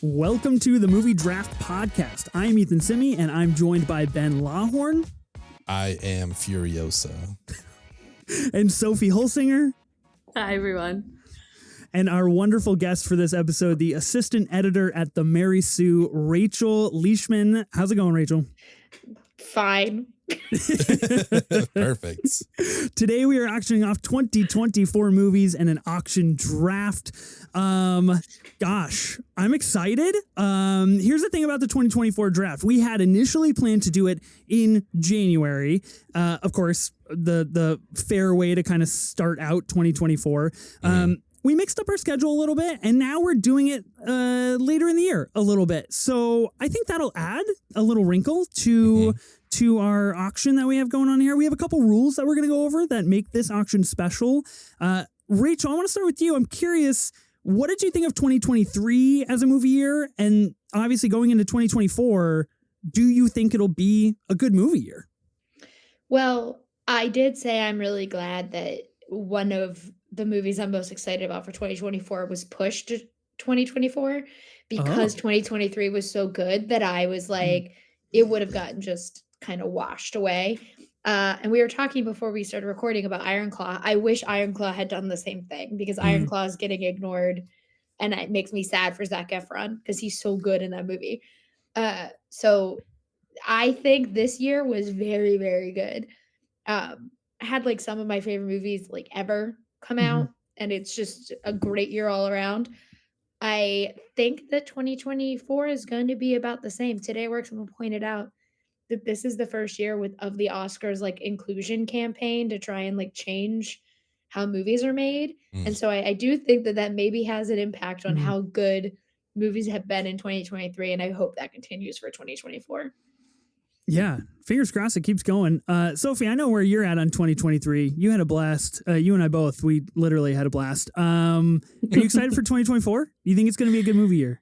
Welcome to the Movie Draft Podcast. I'm Ethan Simi, and I'm joined by Ben Lawhorn. I am Furiosa. And Sophie Hulsinger. Hi, everyone. And our wonderful guest for this episode, the assistant editor at the Mary Sue, Rachel Leishman. How's it going, Rachel? Fine. Perfect. Today we are auctioning off 2024 movies and an auction draft. Gosh, I'm excited. Here's the thing about the 2024 draft. We had initially planned to do it in January. Of course, the fair way to kind of start out 2024. We mixed up our schedule a little bit, and now we're doing it later in the year a little bit. So I think that'll add a little wrinkle to our auction that we have going on here. We have a couple rules that we're going to go over that make this auction special. Rachel, I want to start with you. I'm curious, what did you think of 2023 as a movie year? And obviously going into 2024, do you think it'll be a good movie year? Well, I did say I'm really glad that one of the movies I'm most excited about for 2024 was pushed to 2024 because 2023 was so good that I was like, it would have gotten just kind of washed away. And we were talking before we started recording about Iron Claw. I wish Iron Claw had done the same thing because Iron Claw is getting ignored, and it makes me sad for Zac Efron because he's so good in that movie. So I think this year was very, very good. I had like some of my favorite movies like ever come out, and it's just a great year all around. I think that 2024 is going to be about the same. Today Works pointed out that this is the first year of the Oscars like inclusion campaign to try and like change how movies are made. And so I do think that maybe has an impact on how good movies have been in 2023, and I hope that continues for 2024. Yeah, fingers crossed it keeps going. Sophie, I know where you're at on 2023. You had a blast. You and I both. We literally had a blast. Are you excited for 2024? You think it's going to be a good movie year?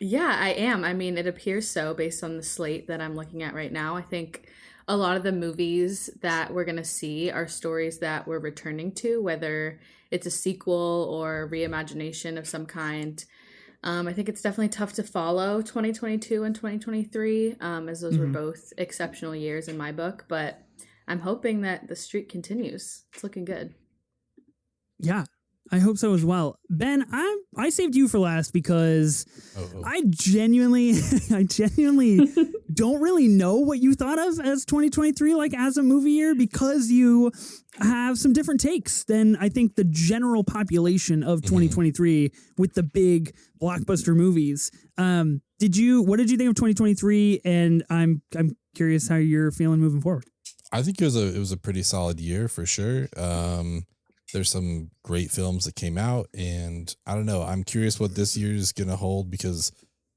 Yeah, I am. I mean, it appears so based on the slate that I'm looking at right now. I think a lot of the movies that we're going to see are stories that we're returning to, whether it's a sequel or reimagination of some kind. I think it's definitely tough to follow 2022 and 2023, as those were both exceptional years in my book. But I'm hoping that the streak continues. It's looking good. Yeah, I hope so as well. Ben, I saved you for last because I genuinely don't really know what you thought of as 2023, like as a movie year, because you have some different takes than I think the general population of 2023 with the big blockbuster movies. What did you think of 2023? And I'm curious how you're feeling moving forward. I think it was a pretty solid year for sure. There's some great films that came out, and I don't know. I'm curious what this year is going to hold because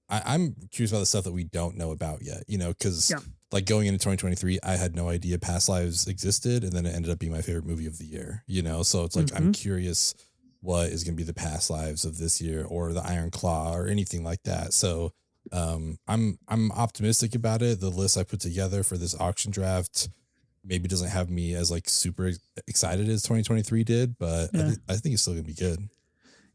I'm curious about the stuff that we don't know about yet, because like going into 2023, I had no idea Past Lives existed, and then it ended up being my favorite movie of the year, so it's like, I'm curious what is going to be the Past Lives of this year or the Iron Claw or anything like that. So I'm optimistic about it. The list I put together for this auction draft maybe doesn't have me as like super excited as 2023 did, but I think it's still gonna be good.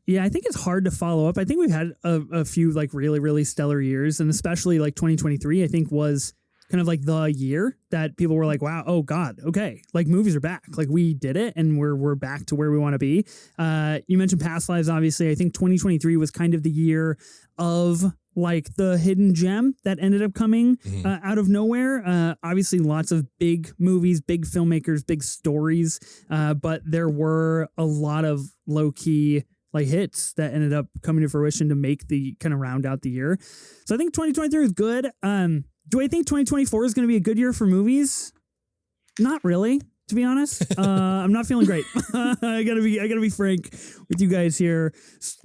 Yeah, I think it's hard to follow up. I think we've had a few like really, really stellar years, and especially like 2023, I think was kind of like the year that people were like, wow, oh God, okay, like movies are back. Like we did it and we're back to where we want to be. You mentioned Past Lives, obviously. I think 2023 was kind of the year of like the hidden gem that ended up coming out of nowhere. Obviously lots of big movies, big filmmakers, big stories. But there were a lot of low key like hits that ended up coming to fruition to make the kind of round out the year. So I think 2023 is good. Do I think 2024 is going to be a good year for movies? Not really, to be honest. I'm not feeling great. I gotta be frank with you guys here.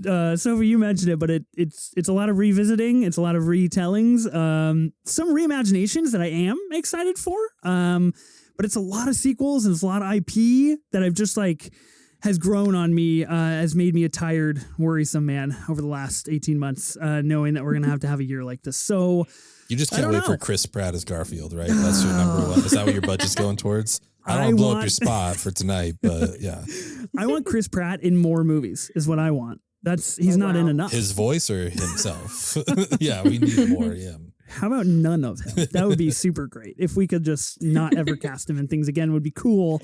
Sophie, you mentioned it, but it's a lot of revisiting. It's a lot of retellings. Some reimaginations that I am excited for. But it's a lot of sequels and it's a lot of IP that I've just like has grown on me, has made me a tired, worrisome man over the last 18 months, knowing that we're gonna have to have a year like this. So you just can't wait for Chris Pratt as Garfield, right? That's your number one. Is that what your budget's going towards? I don't want to blow up your spot for tonight, but yeah. I want Chris Pratt in more movies is what I want. He's not in wow. enough. His voice or himself? Yeah, we need more him. How about none of him? That would be super great. If we could just not ever cast him in things again, would be cool.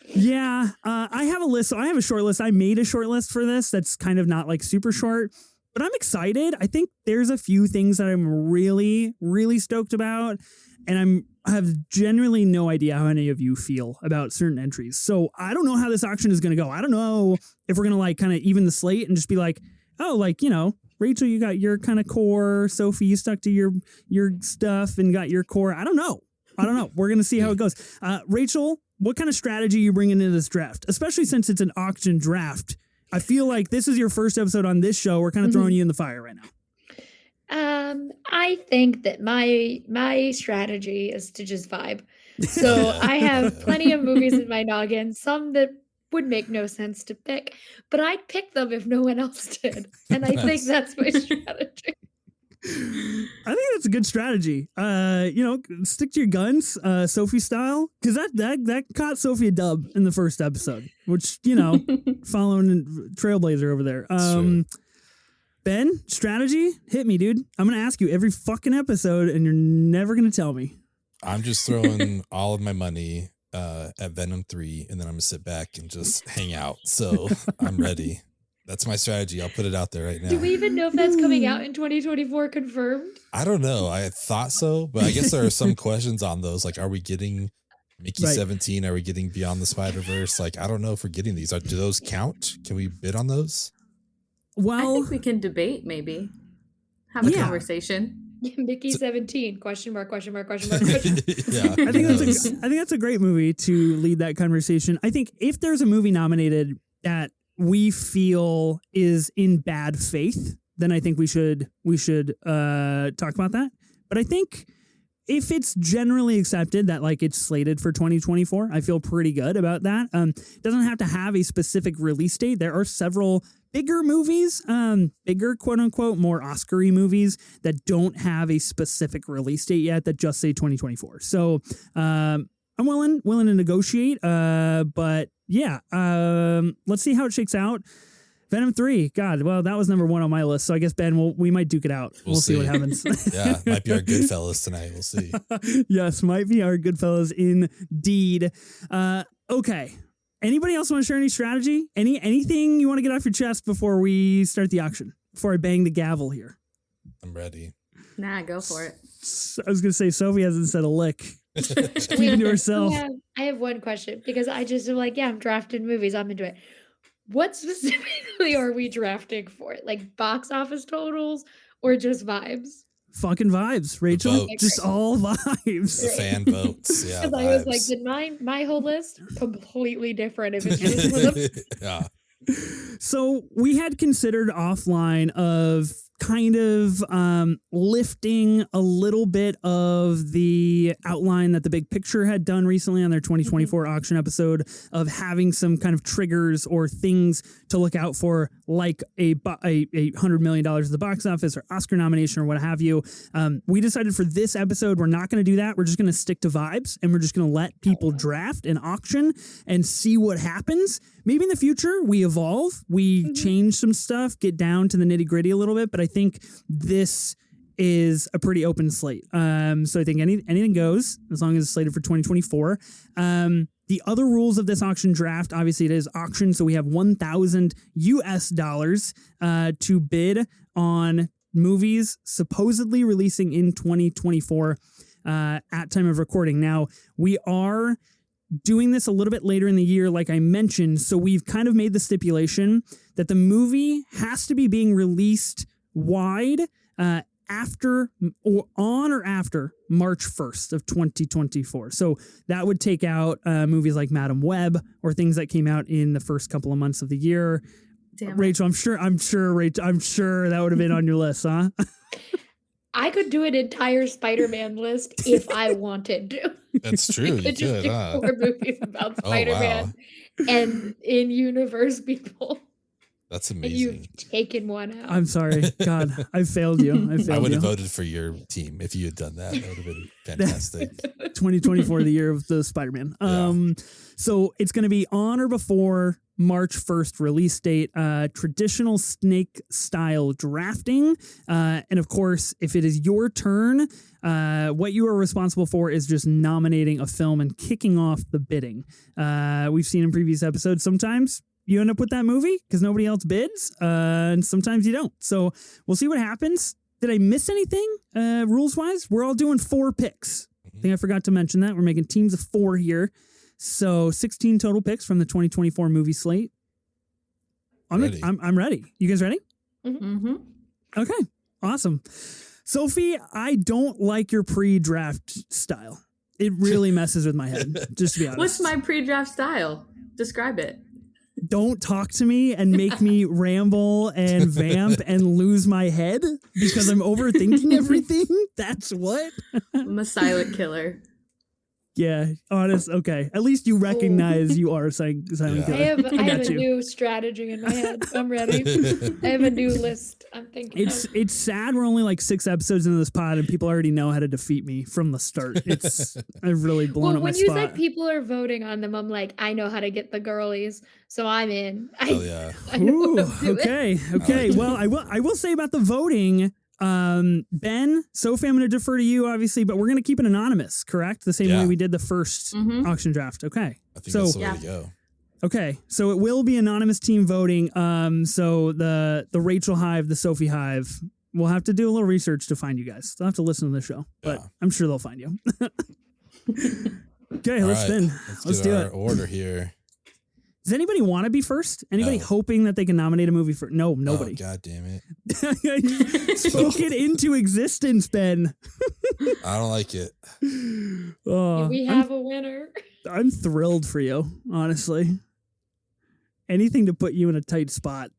Yeah, I have a list. So I have a short list. I made a short list for this that's kind of not like super short, but I'm excited. I think there's a few things that I'm really, really stoked about, and I have genuinely no idea how any of you feel about certain entries. So I don't know how this auction is going to go. I don't know if we're going to like kind of even the slate and just be like, oh, like, you know, Rachel, you got your kind of core. Sophie, you stuck to your stuff and got your core. I don't know. We're going to see how it goes. Rachel, what kind of strategy are you bringing into this draft? Especially since it's an auction draft. I feel like this is your first episode on this show. We're kind of throwing you in the fire right now. I think that my strategy is to just vibe. So I have plenty of movies in my noggin, some that would make no sense to pick, but I'd pick them if no one else did. And I think that's my strategy. I think that's a good strategy. You know, stick to your guns, Sophie style, because that caught Sophie a dub in the first episode, which, you know, following Trailblazer over there. Ben, strategy, hit me, dude. I'm gonna ask you every fucking episode, and you're never gonna tell me. I'm just throwing all of my money at Venom 3, and then I'm gonna sit back and just hang out. So I'm ready. That's my strategy. I'll put it out there right now. Do we even know if that's coming out in 2024 confirmed? I don't know. I thought so, but I guess there are some questions on those. Like, are we getting Mickey 17? Are we getting Beyond the Spider-Verse? Like, I don't know if we're getting these. Do those count? Can we bid on those? Well, I think we can debate, maybe. Have a conversation. Mickey 17, question mark. Yeah. I think that's a great movie to lead that conversation. I think if there's a movie nominated that we feel is in bad faith, then I think we should talk about that. But I think if it's generally accepted that like it's slated for 2024, I feel pretty good about that. It doesn't have to have a specific release date. There are several bigger movies, bigger quote unquote, more Oscar-y movies that don't have a specific release date yet that just say 2024. So I'm willing to negotiate. But yeah, let's see how it shakes out. Venom 3, God, well, that was number one on my list. So I guess, Ben, we might duke it out. We'll see what happens. Yeah, might be our Goodfellas tonight. We'll see. Yes, might be our Goodfellas indeed. Okay. Anybody else want to share any strategy? Anything you want to get off your chest before we start the auction? Before I bang the gavel here? I'm ready. Nah, go for it. I was going to say, Sophie hasn't said a lick. Keeping to herself. Yeah, I have one question because I just am like, yeah, I'm drafting movies. I'm into it. What specifically are we drafting for? Like box office totals or just vibes? Fucking vibes, Rachel. Just all vibes. The fan votes. Yeah. Because I was like, did my whole list completely different if it's just one of them? Yeah. So we had considered offline of kind of lifting a little bit of the outline that the Big Picture had done recently on their 2024 auction episode of having some kind of triggers or things to look out for, like a $100 million at the box office or Oscar nomination or what have you. We decided for this episode, we're not going to do that. We're just going to stick to vibes, and we're just going to let people draft and auction and see what happens. Maybe in the future we evolve, we change some stuff, get down to the nitty gritty a little bit, but I think this is a pretty open slate. So I think anything goes as long as it's slated for 2024. The other rules of this auction draft, obviously it is auction, so we have $1,000 US to bid on movies supposedly releasing in 2024 at time of recording. Now, we are doing this a little bit later in the year, like I mentioned, so we've kind of made the stipulation that the movie has to be being released wide after or on or after March 1st of 2024. So that would take out movies like Madam Web or things that came out in the first couple of months of the year. Damn Rachel, I'm sure that would have been on your list, huh? I could do an entire Spider-Man list if I wanted to. That's true. You could just could, do huh? 4 movies about Oh, Spider-Man wow. and in-universe people. That's And amazing. you've taken one out. I'm sorry. God, I failed you. I would have you. voted for your team if you had done that. That would have been fantastic. 2024, the year of the Spider-Man. So it's going to be on or before March 1st release date, traditional snake style drafting. And of course, if it is your turn, what you are responsible for is just nominating a film and kicking off the bidding. We've seen in previous episodes, sometimes you end up with that movie because nobody else bids, and sometimes you don't. So we'll see what happens. Did I miss anything rules-wise? We're all doing 4 picks. I think I forgot to mention that. We're making teams of 4 here. So 16 total picks from the 2024 movie slate. I'm ready. You guys ready? Mm-hmm. Okay, awesome. Sophie, I don't like your pre-draft style. It really messes with my head, just to be honest. What's my pre-draft style? Describe it. Don't talk to me and make me ramble and vamp and lose my head because I'm overthinking everything. That's what? I'm a silent killer. Yeah, honest. Okay, at least you recognize you are silent killer. I have got a you. new strategy in my head. I'm ready. I have a new list. I'm thinking. It's sad we're only like 6 episodes into this pod and people already know how to defeat me from the start. I've really blown up my when spot. you said people are voting on them, I'm like, I know how to get the girlies, so I'm in. Oh yeah. I know what I'm doing. Okay. Well, I will say about the voting. Ben, Sophie, I'm going to defer to you, obviously, but we're going to keep it anonymous, correct? The same way we did the first auction draft. Okay. I think that's the way to go. Okay. So it will be anonymous team voting. So the Rachel Hive, the Sophie Hive, we'll have to do a little research to find you guys. They'll have to listen to the show, but I'm sure they'll find you. Okay, let's spin. Let's do it. Order here. Does anybody want to be first? Anybody hoping that they can nominate a movie for? No, nobody. Oh, God damn it. Spoke it into existence, Ben. I don't like it. We have a winner. I'm thrilled for you, honestly. Anything to put you in a tight spot.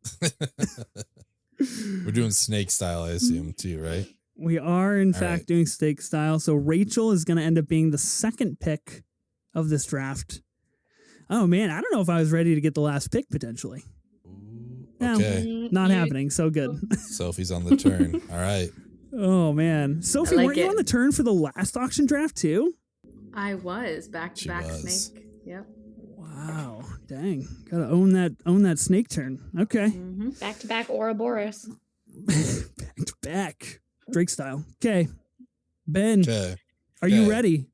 We're doing snake style, I assume, too, right? We are, in fact, doing snake style. So Rachel is going to end up being the second pick of this draft. Oh, man, I don't know if I was ready to get the last pick, potentially. Okay. No, not happening. So good. Sophie's on the turn. All right. Oh, man. Sophie, weren't you on the turn for the last auction draft, too? I was. Back-to-back snake. Yep. Wow. Dang. Gotta own that snake turn. Okay. Mm-hmm. Back-to-back Ouroboros. Back-to-back. Drake style. Okay. Ben, Okay. are you ready?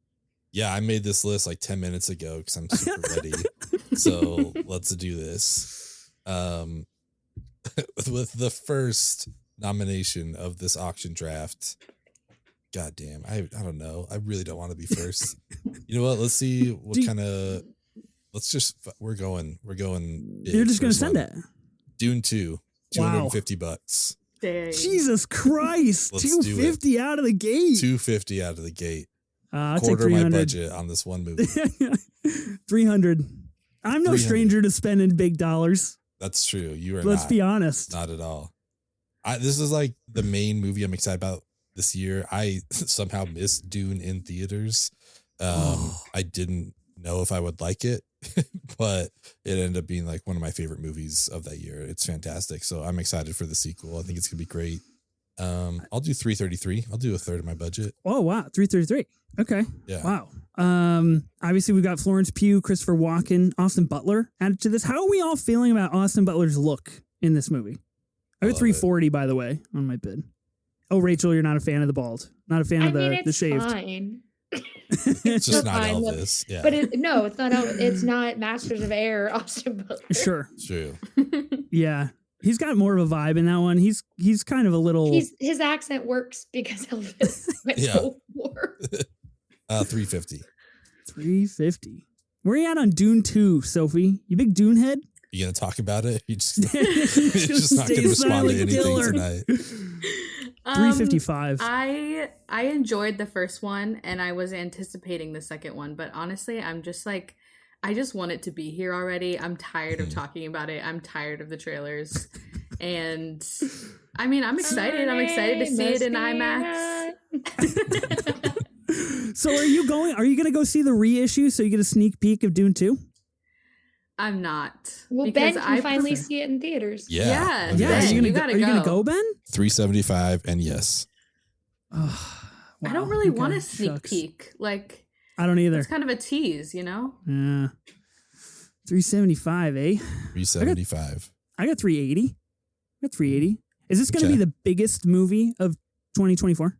Yeah, I made this list like 10 minutes ago because I'm super ready. So let's do this. With the first nomination of this auction draft. God damn, I don't know. I really don't want to be first. You know what? Let's see what kind of. Let's just. We're going. Big. You're just gonna First send one. it. Dune 2, $250. Dang. Jesus Christ! Let's do it. $250 out of the gate. $250 out of the gate. I'll take Quarter my 300. budget on this one movie. 300. I'm no 300. stranger to spending big dollars. That's true. You are. Let's be honest. Not at all. This is like the main movie I'm excited about this year. I somehow missed Dune in theaters. I didn't know if I would like it, but it ended up being like one of my favorite movies of that year. It's fantastic. So I'm excited for the sequel. I think it's gonna be great. I'll do 333. I'll do a third of my budget. Oh wow, 333. Okay. Yeah. Wow. Obviously we've got Florence Pugh, Christopher Walken, Austin Butler added to this. How are we all feeling about Austin Butler's look in this movie? I got 340 by the way on my bid. Oh, Rachel, you're not a fan of the bald. Not a fan of the shaved. Fine. It's just not fine. Elvis. Yeah. But it's not Elvis. It's not Masters of Air Austin Butler. Sure. It's true. Yeah. He's got more of a vibe in that one. He's kind of a little. His accent works because Elvis went Yeah. to war. 350. 350. Where are you at on Dune 2, Sophie? You big Dune head? You gonna talk about it? You just, you're Just just not stay gonna respond to silent anything killer. tonight. 355. I enjoyed the first one and I was anticipating the second one, but honestly, I'm just like, I just want it to be here already. I'm tired of talking about it. I'm tired of the trailers. And I mean, I'm excited. I'm excited to see it in IMAX. So are you going to go see the reissue so you get a sneak peek of Dune 2? I'm not. Well, because Ben can finally prefer- see it in theaters. Yeah. Yeah, That'd be Yeah, awesome. you gotta are you gonna go. go, Ben? 375 and yes. Oh, I don't wow, really okay, want a sneak shucks. peek. Like, I don't either. it's kind of a tease, you know? Yeah. 375, eh? 375. I got 380. I got 380. Is this going to Okay. be the biggest movie of 2024?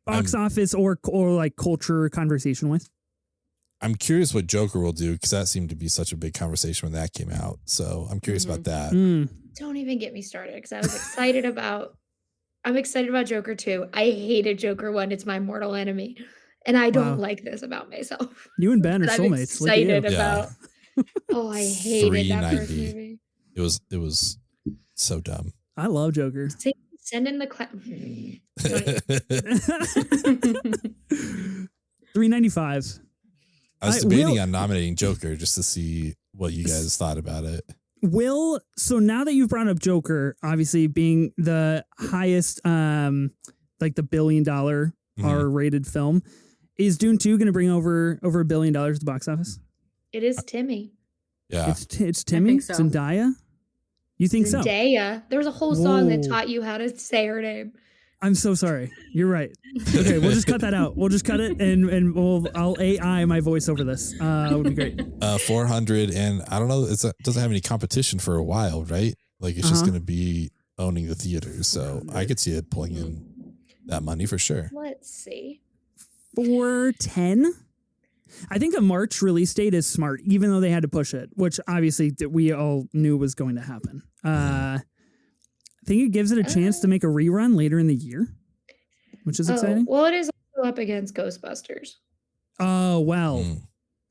Box office or like culture conversation with? I'm curious what Joker will do because that seemed to be such a big conversation when that came out. So I'm curious about that. Mm. Don't even get me started because I was excited about. I'm excited about Joker 2. I hated Joker 1. It's my mortal enemy, and I don't Wow. like this about myself. You and Ben are But I'm soulmates. Look at you. excited about. Oh, I hated that first 390. movie. It was so dumb. I love Joker. Send in the $395. I was I debating will- on nominating Joker just to see what you guys thought about it. So now that you've brought up Joker, obviously being the highest, like the $1 billion Mhm. R-rated film, is Dune 2 going to bring over $1 billion at the box office? It is Timmy. Yeah. It's Timmy, think so. Zendaya. You think so? Zendaya. There was a whole song that Whoa. taught you how to say her name. I'm so sorry. You're right. Okay, we'll just cut that out. We'll just cut it and I'll AI my voice over this. It would be great. 400 and I don't know, it doesn't have any competition for a while, right? Like it's just Uh-huh. going to be owning the theaters. So I could see it pulling in that money for sure. Let's see. 410. I think a March release date is smart, even though they had to push it, which obviously we all knew was going to happen. I think it gives it a chance to make a rerun later in the year, which is exciting. Well, it is also up against Ghostbusters. Oh, well, Mm.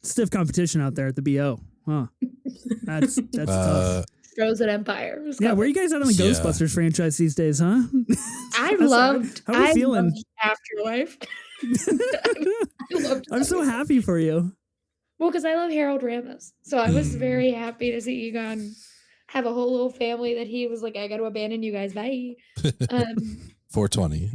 stiff competition out there at the BO. Huh. That's tough. Frozen Empire. was Yeah, where are coming. you guys at on the Yeah. Ghostbusters franchise these days, huh? I How's- loved. how are we I feeling? loved Afterlife. I loved I'm that so movie. happy for you. Well, because I love Harold Ramis, so I was very happy to see Egon have a whole little family that he was like, I got to abandon you guys. Bye. 420.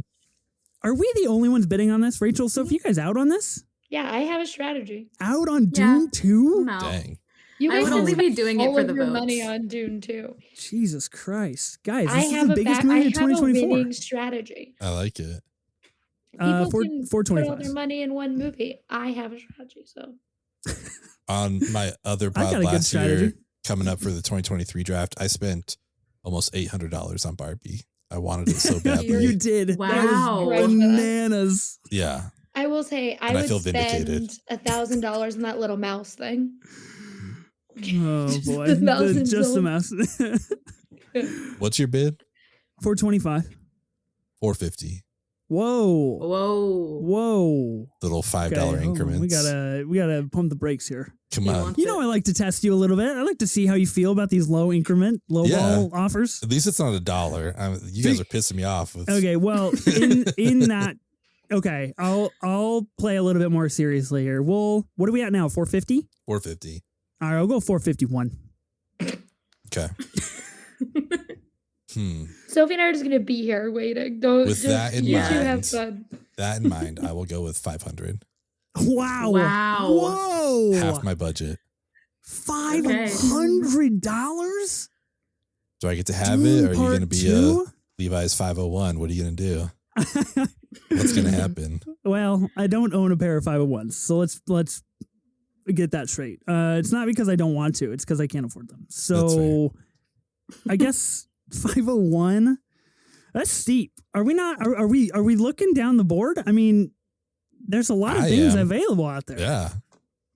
Are we the only ones bidding on this? Rachel, Sophie, you guys out on this? Yeah, I have a strategy. Out on Yeah. Dune 2? No. Dang. You I guys would can only spend be doing it all for of the your votes. money on Dune too. Jesus Christ. Guys, I this is have the a biggest I movie of have a 2024. winning strategy. I like it. People Four- can put all 425. their money in one movie. I have a strategy, so On my other I got pod a good last year, strategy. coming up for the 2023 draft, I spent almost $800 on Barbie. I wanted it so badly. You did. Wow. That is bananas. Yeah. I will say I And I would feel spend vindicated. $1,000 on that little mouse thing. Oh Just boy. the mouse and Just the soul. mouse. What's your bid? 425. 450. Whoa. Whoa. Whoa. Little $5 Okay, hold on. increments. We gotta pump the brakes here. Come He on. wants You know I like to test you a little bit. I like to see how you feel about these low increment, low ball offers. At least it's not $1. You guys are pissing me off. With, Okay, well, in that, okay, I'll play a little bit more seriously here. What are we at now? 450? 450. All right, I'll go 451. Okay. Sophie and I are just gonna be here waiting. Don't With just, that in you two have mind. fun. That in mind, I will go with 500. Wow. Wow. Whoa. Half my budget. $500? Do I get to have Dune it, or are you Part going to be Two? Levi's 501? What are you going to do? What's going to happen? Well, I don't own a pair of 501s, so let's get that straight. It's not because I don't want to; it's because I can't afford them. So, I guess 501. That's steep. Are we not? Are we looking down the board? I mean, there's a lot of I things am. available out there. Yeah.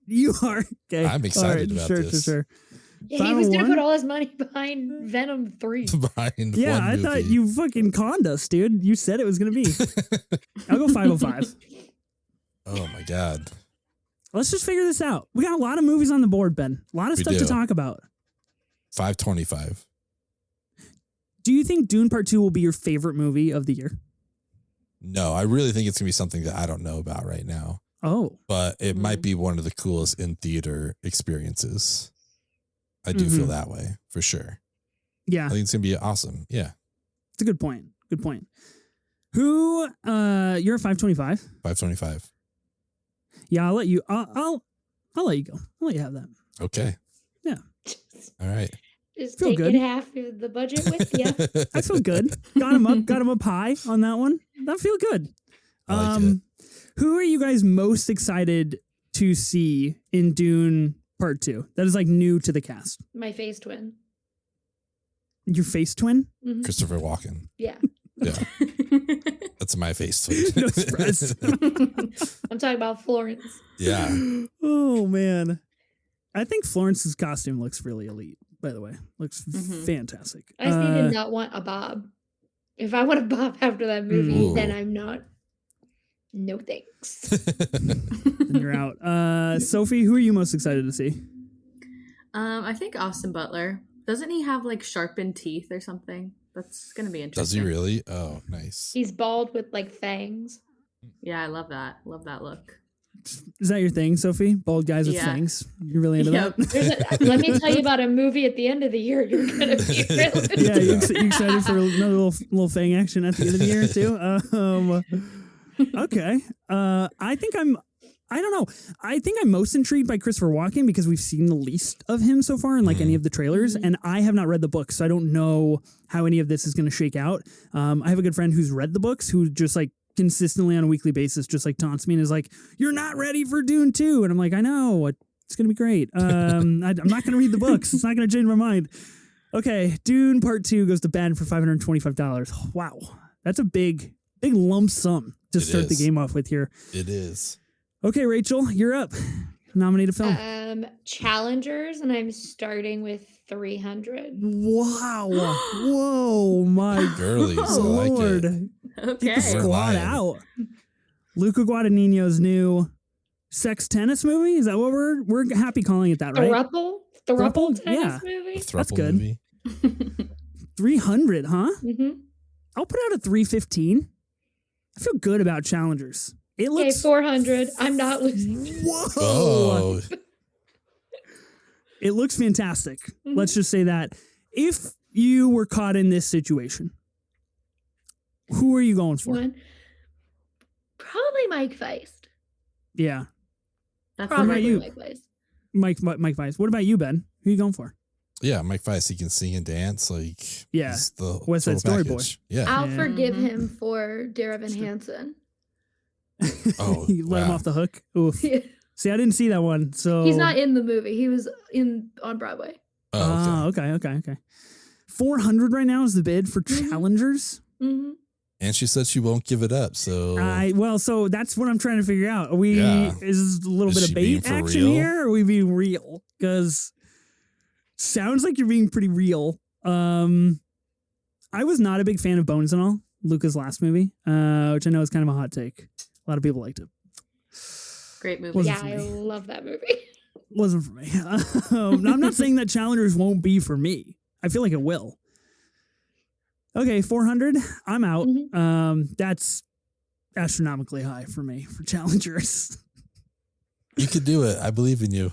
You are. Okay. I'm excited about sure, this. Sure. Yeah, he was gonna 501? put all his money behind Venom 3. Behind Yeah, one I movie. thought you fucking conned us, dude. You said it was gonna be. I'll go 505. Oh my God. Let's just figure this out. We got a lot of movies on the board, Ben. A lot of We stuff to do. talk about. 525. Do you think Dune Part 2 will be your favorite movie of the year? No, I really think it's going to be something that I don't know about right now, Oh. but it might be one of the coolest in theater experiences. I do feel that way for sure. Yeah, I think it's going to be awesome. Yeah. it's a good point. Good point. Who, you're at 525? 525. Yeah, I'll let you, I'll let you go. I'll let you have that. Okay. All right. Just Feel taking good. half of the budget with you. I feel good. Got him up high on that one. That feel good. I like it. Who are you guys most excited to see in Dune Part 2? That is like new to the cast. My face twin. Your face twin? Mhm. Christopher Walken. Yeah. Yeah, that's my face tweet. No surprise. I'm talking about Florence. Yeah. Oh man. I think Florence's costume looks really elite, by the way. Looks fantastic. I just need to not want a bob. If I want a bob after that movie, Ooh. then I'm not. No thanks. Then you're out. Sophie, who are you most excited to see? I think Austin Butler. Doesn't he have like sharpened teeth or something? That's gonna be Does interesting. he really? Oh, nice. He's bald with like fangs. Yeah, I love that. Love that look. Is that your thing, Sophie? Bald guys with Yeah. fangs? You're really into Yep. that? Let me tell you about a movie at the end of the year. You're gonna be really. Yeah, you excited for another little fang action at the end of the year too? Okay. I don't know. I think I'm most intrigued by Christopher Walken because we've seen the least of him so far in like any of the trailers, and I have not read the books, so I don't know how any of this is going to shake out. I have a good friend who's read the books, who just like consistently on a weekly basis just like taunts me and is like, "You're not ready for Dune 2," and I'm like, "I know. It's going to be great. I'm not going to read the books. It's not going to change my mind." Okay, Dune Part 2 goes to Ben for $525. Wow, that's a big lump sum to It start the is. game off with here. It is. Okay, Rachel, you're up. Nominate a film. Challengers, and I'm starting with 300. Wow. Whoa, my Girlies, I like Lord. it. Get Okay. the squad lying. out. Luca Guadagnino's new sex tennis movie? Is that what we're happy calling it that, right? Thruple Thruple? tennis Yeah. movie. The That's throuple good. movie. 300, huh? Mm-hmm. I'll put out a 315. I feel good about Challengers. It Okay, looks 400. I'm not losing. Whoa. Oh, It looks fantastic. Mhm. Let's just say that. If you were caught in this situation, who are you going for? One. Probably Mike Feist. Yeah. That's about Probably you? Mike Feist. Mike Weiss. What about you, Ben? Who are you going for? yeah. Mike Feist, he can sing and dance. Like, Yeah. he's the West Side total Story boy. package. Yeah. I'll Yeah. forgive Mhm. him for Dear Evan Hansen. Oh, You let him wow. off the hook. Oof. See, I didn't see that one. So He's not in the movie. He was on Broadway. Oh, okay. Okay. 400 right now is the bid for Mhm. Challengers. Mm-hmm. And she said she won't give it up. So So that's what I'm trying to figure out. Are we Yeah. is this a little Is bit she of being bait for action real? here? Or are we being real? Because sounds like you're being pretty real. I was not a big fan of Bones and All, Luca's last movie, which I know is kind of a hot take. A lot of people liked it. Great movie. Wasn't Yeah, for I me. love that movie. Wasn't for me. I'm not saying that Challengers won't be for me. I feel like it will. Okay, 400. I'm out. Mhm. That's astronomically high for me for Challengers. you could do it. I believe in you.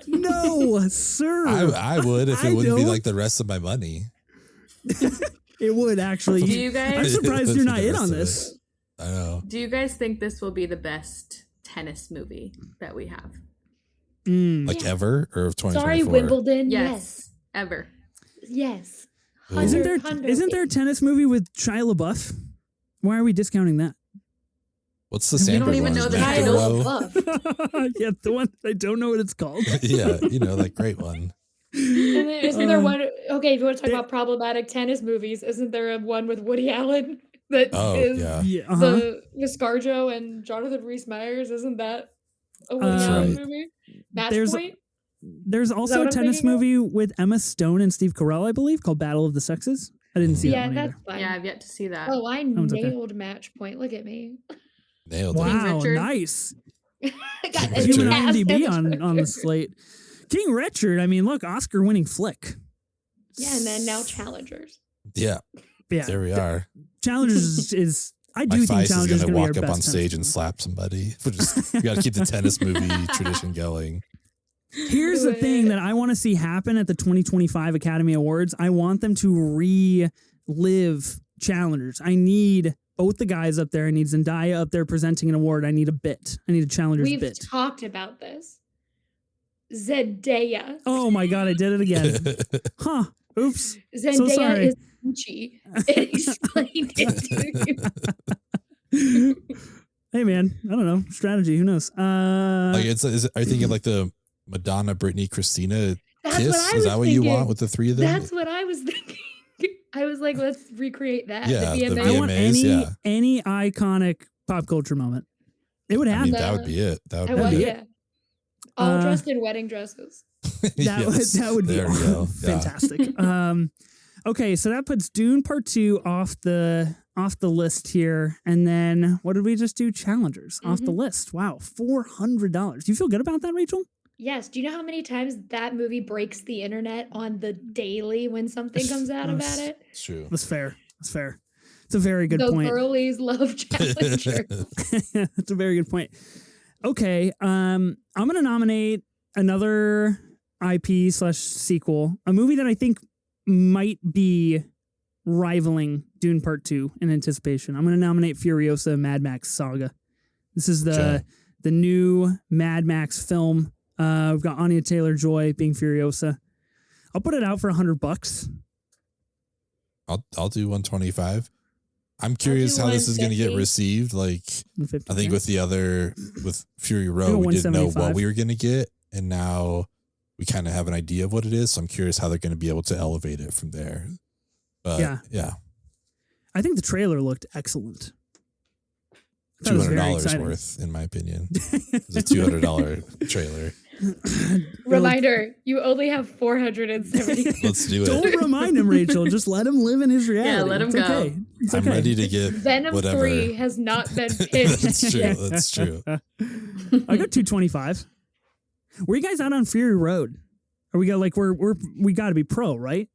No, sir. I would if I it wouldn't be don't. like the rest of my money. It would actually. Do you guys- I'm surprised For you're the not in rest on of it. this. I know. Do you guys think this will be the best tennis movie that we have? Like Yeah. ever or of 2024? Sorry, Wimbledon. Yes. Ever. Yes. Ooh. Isn't 100. there a tennis movie with Shia LaBeouf? Why are we discounting that? What's the You Sandberg don't even one? know the Matt title. Dillon? Love. Yeah, the one I don't know what it's called. Yeah, that great one. And then isn't there Um, one? Okay, if you want to talk there- about problematic tennis movies, isn't there a one with Woody Allen that is Oh, yeah. Yeah, the Viscarjo and Jonathan Rhys Meyers? Isn't that a Woody That's Allen right. movie? Match There's- Point. There's also what a I'm tennis thinking of? movie with Emma Stone and Steve Carell, I believe, called Battle of the Sexes. I didn't see Yeah, that one that's either. fine. Yeah, I've yet to see that. Oh, I one's okay. nailed Match Point. Look at me. Nailed it. Wow, Richard. nice. I got King Human Richard. IMDb on the slate. King Richard, I mean, look, Oscar-winning flick. Yeah, and then now Challengers. Yeah, Yeah, there we are. Challengers is I do Mike think Feist is Challengers is going to going to walk be our up on best stage tennis and movie. slap somebody. We got to keep the tennis movie tradition going. Here's the thing that I want to see happen at the 2025 Academy Awards. I want them to relive Challengers. I need both the guys up there. I need Zendaya up there presenting an award. I need a bit. I need a Challengers We've bit. talked about this. Zendaya. Oh my God, I did it again. Huh. Oops. Zendaya sorry. is Gucci. It explained it to you. Hey man, I don't know. Strategy, who knows? Like are you thinking like the Madonna, Britney, Christina That's kiss? what I Is was that what you thinking. want with the three of them? That's what I was thinking. I was like, let's recreate that. Yeah, the the VMA. I want VMAs, any iconic pop culture moment. It would I happen. mean, that would be it. That I would want, be it. yeah. All dressed in wedding dresses. That would be There we go. fantastic. Okay, so that puts Dune Part 2 off the list here, and then what did we just do? Challengers off the list. Wow, $400. Do you feel good about that, Rachel? Yes. Do you know how many times that movie breaks the internet on the daily when something comes out about it? It's true. That's fair. That's fair. It's a very good The point. girlies love Challenger. That's a very good point. Okay, I'm gonna nominate another IP/sequel, a movie that I think might be rivaling Dune Part 2 in anticipation. I'm gonna nominate Furiosa Mad Max Saga. This is the new Mad Max film. We've got Anya Taylor-Joy being Furiosa. I'll put it out for $100. I'll do 125. I'm curious how this is going to get 150. received. Like, 150, I think okay. with Fury I'll Road, go we didn't know 175. what we were going to get, and now we kind of have an idea of what it is. So I'm curious how they're going to be able to elevate it from there. But yeah, I think the trailer looked excellent. I thought it was very $200 exciting. worth, in my opinion. It's a $200 trailer. Reminder, you only have 470. Let's do it. Don't remind him, Rachel. Just let him live in his reality. Yeah, let him It's go. okay. It's I'm okay. ready to get Venom whatever. 3 has not been pitched. That's true. yet. That's true. I got 225. Were you guys out on Fury Road? Are we got like we got to be pro, right?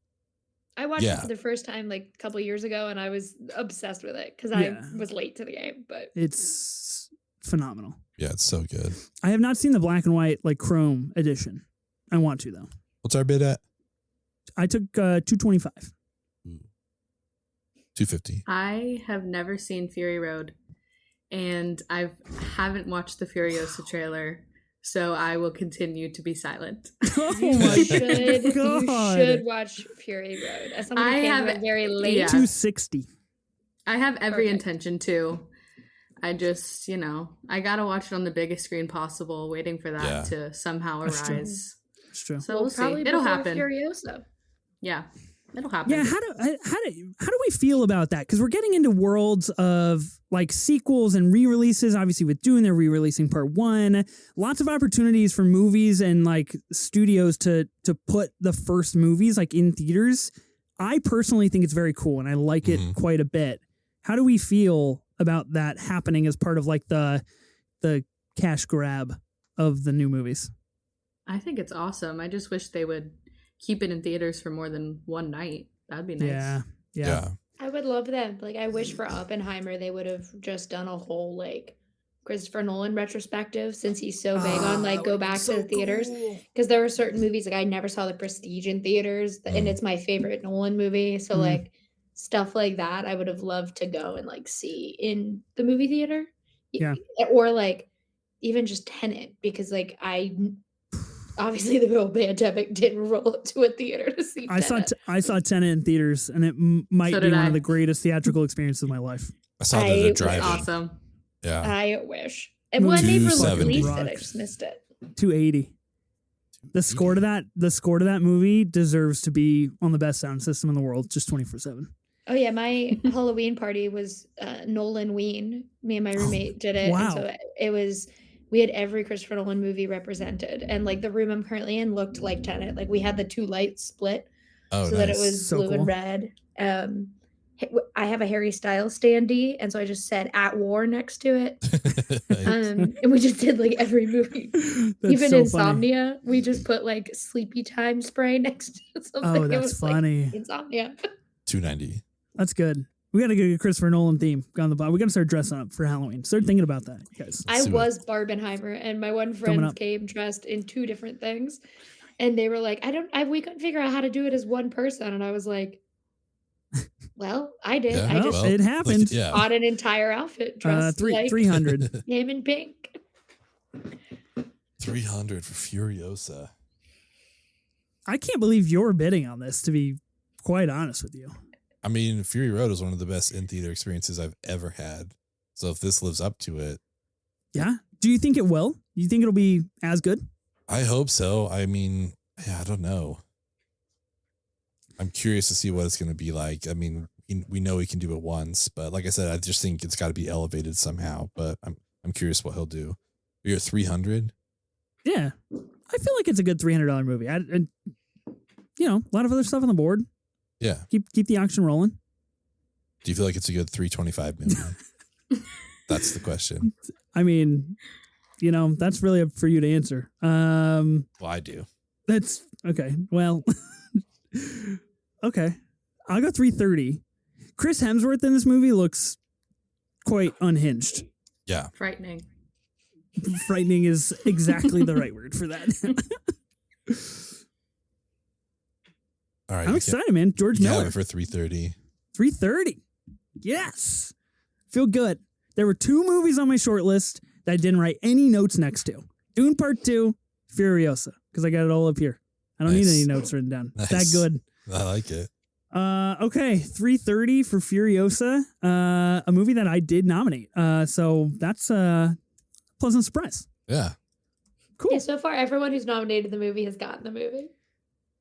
I watched Yeah. it for the first time like a couple years ago, and I was obsessed with it because Yeah. I was late to the game. But It's phenomenal. Yeah, it's so good. I have not seen the black and white like chrome edition. I want to though. What's our bid at? I took 225. 250. I have never seen Fury Road, and I haven't watched the Furiosa trailer, so I will continue to be silent. Oh you my should God. watch Fury Road. As someone who I came have- to it very late, yeah. 260. I have every Perfect. intention to. I just, I gotta watch it on the biggest screen possible, waiting for that Yeah. to somehow That's true. arise. It's true. So we'll see. probably It'll before happen. Furiosa. Yeah, it'll happen. Yeah, how do we feel about that? Because we're getting into worlds of like sequels and re-releases. Obviously, with Dune, they're re-releasing Part 1. Lots of opportunities for movies and like studios to put the first movies like in theaters. I personally think it's very cool, and I like it quite a bit. How do we feel about that happening as part of like the cash grab of the new movies? I think it's awesome. I just wish they would keep it in theaters for more than one night. That'd be nice. Yeah. I would love them. Like, I wish for Oppenheimer they would have just done a whole like Christopher Nolan retrospective, since he's so big on like go back to the theaters. Because there were certain movies like I never saw The Prestige in theaters, and it's my favorite Nolan movie. So like stuff like that, I would have loved to go and like see in the movie theater. Yeah. Or like even just Tenet, because like obviously the real pandemic didn't roll up to a theater to see Tenet. I saw Tenet in theaters, and it might So be did one I. of the greatest theatrical experiences of my life. I saw it I at a was drive-in. Awesome. Yeah. I wish. And when they released 270. it, I just missed it. 280. The score to that movie deserves to be on the best sound system in the world, just 24/7. Oh yeah, my Halloween party was Nolan Ween. Me and my roommate did it. wow. And so it was, we had every Christopher Nolan movie represented. And like the room I'm currently in looked like Tenet. Like we had the two lights split Oh, so that it was So blue cool. and red. I have a Harry Styles standee, and so I just said "At War" next to it. And we just did like every movie. That's Even so Insomnia, we just put like sleepy time spray next to something. Funny. Oh, It that's was, like, funny. Insomnia. 290. That's good. We got to get a Christopher Nolan theme on the bottom. We got to start dressing up for Halloween. Start thinking about that, guys. I do it. was Barbenheimer, and my one Coming friend up. came dressed in two different things, and they were like, we couldn't figure out how to do it as one person," and I was like, "Well, I did. Yeah, I Well, just it happened. Yeah. bought an entire outfit dressed like 300. him in pink." $300 for Furiosa. I can't believe you're bidding on this, to be quite honest with you. I mean, Fury Road is one of the best in-theater experiences I've ever had. So if this lives up to it. Yeah. Do you think it will? Do you think it'll be as good? I hope so. I mean, I don't know. I'm curious to see what it's going to be like. I mean, we know he can do it once, but like I said, I just think it's got to be elevated somehow. But I'm curious what he'll do. You're at 300. Yeah, I feel like it's a good $300 movie. And a lot of other stuff on the board. Yeah. Keep the auction rolling. Do you feel like it's a good 325 million? That's the question. I mean, that's really up for you to answer. Well, I do. That's okay. Well, okay. I'll go 330. Chris Hemsworth in this movie looks quite unhinged. Yeah. Frightening. Frightening is exactly the right word for that. All right. I'm excited, man. George Yeah, Miller for 330. 330. Yes. Feel good. There were 2 movies on my short list that I didn't write any notes next to. Dune Part 2, Furiosa, because I got it all up here. I don't need any notes written down. Nice. That good. I like it. Okay, 330 for Furiosa, a movie that I did nominate. So that's a pleasant surprise. Yeah. Cool. Yeah, so far, everyone who's nominated the movie has gotten the movie.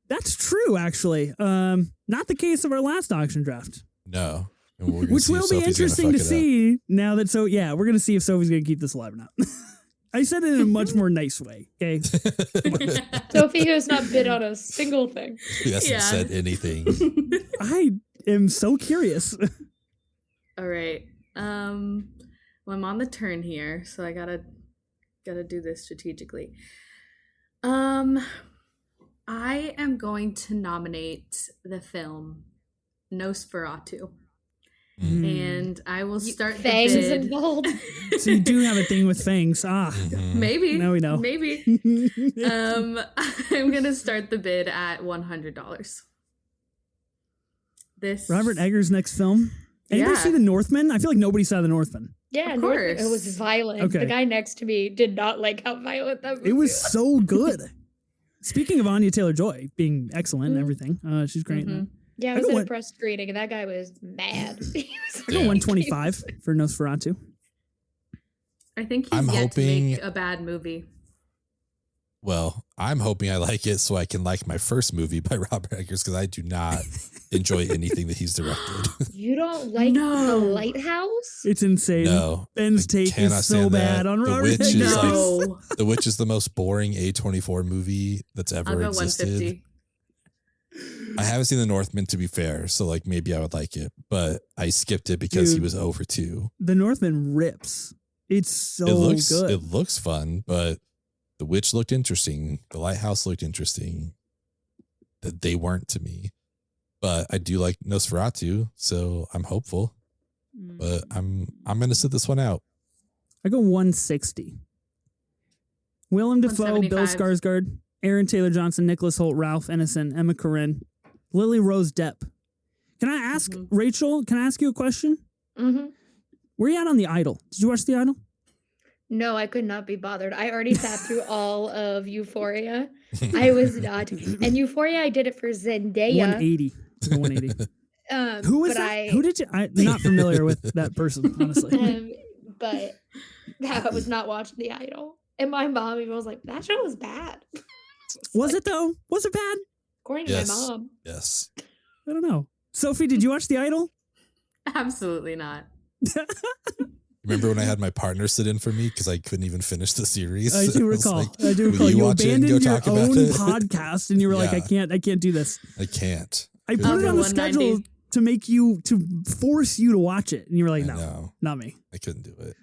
That's true, actually. Not the case of our last auction draft. No. And we're gonna Which see if will be Sophie's interesting gonna to fuck it up. see now that, we're going to see if Sophie's going to keep this alive or not. I said it in a much more nice way, okay? Sophie has not bid on a single thing. He hasn't said anything. I am so curious. All right. Well, I'm on the turn here, so I gotta do this strategically. I am going to nominate the film Nosferatu. And I will start the Fangs bid. involved. So you do have a thing with fangs. Mhm. Maybe. Now we know. Maybe. I'm gonna start the bid at $100. This Robert Eggers' next film. Anybody Yeah. see The Northman? I feel like nobody saw The Northman. Yeah, Of Northman, it course. was violent. Okay. The guy next to me did not like how violent that movie It was so good. Speaking of Anya Taylor-Joy being excellent and everything, she's great in that. Yeah, I I was go at a one- press screening and that guy was mad. He was I go Yeah. 125 for Nosferatu. I think he's I'm yet to hoping- make a bad movie. Well, I'm hoping I like it so I can like my first movie by Robert Eggers because I do not enjoy anything that he's directed. You don't like No. The Lighthouse? It's insane. No. Ben's I take cannot is so stand bad that. on The Robert Witch Eggers. is like- No. The Witch is the most boring A24 movie that's I'll ever go existed. 150. I haven't seen The Northman, to be fair, so like maybe I would like it, but I skipped it because he Dude. was over 2. The Northman rips. It's so good. It looks fun, but The Witch looked interesting. The Lighthouse looked interesting. That they weren't to me, but I do like Nosferatu, so I'm hopeful. But I'm gonna sit this one out. I go 160. Willem Dafoe, Bill 175. Skarsgård, Aaron Taylor Johnson, Nicholas Hoult, Ralph Ineson, Emma Corrin, Lily Rose Depp. Can I ask, Rachel, can I ask you a question? Mm-hmm. Where are you at on The Idol? Did you watch The Idol? No, I could not be bothered. I already sat through all of Euphoria. I was not. And Euphoria, I did it for Zendaya. 180. I go 180. Who was but that? Who did you? I'm not familiar with that person, honestly. But I was not watching The Idol. And my mom even was like, that show was bad. Was it though? Was it bad? According to Yes. my mom. Yes. I don't know. Sophie, did you watch The Idol? Absolutely not. Remember when I had my partner sit in for me because I couldn't even finish the series? I do was recall. like, I do "Will recall. You watch it and abandoned go your talk about own it?" podcast, and you were like, Yeah. I can't do this. I can't. I put I'll it do on the 190. schedule to force you to watch it, and you were like, I no, know. not me. I couldn't do it.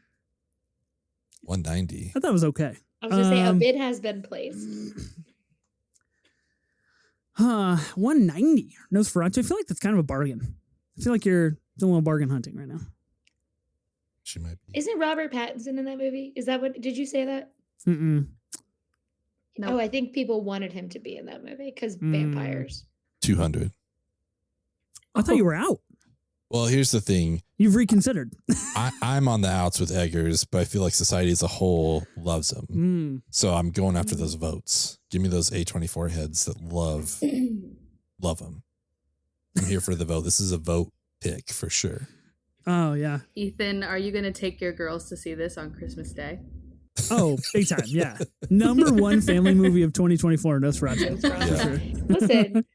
190. I thought it was okay. I was going to say, a Um, bid has been placed. 190. Nosferatu. I feel like that's kind of a bargain. I feel like you're doing a little bargain hunting right now. She might be. Isn't Robert Pattinson in that movie? Is that what, did you say that? Mm-mm. No. Oh, I think people wanted him to be in that movie because Mm. vampires. 200. I thought you were out. Well, here's the thing. You've reconsidered. I'm on the outs with Eggers, but I feel like society as a whole loves him. So I'm going after those votes. Give me those A24 heads that love him. I'm here for the vote. This is a vote pick for sure. Oh, yeah. Ethan, are you going to take your girls to see this on Christmas Day? Oh, big time. Yeah. Number one family movie of 2024, Nosferatu. Yeah. Listen,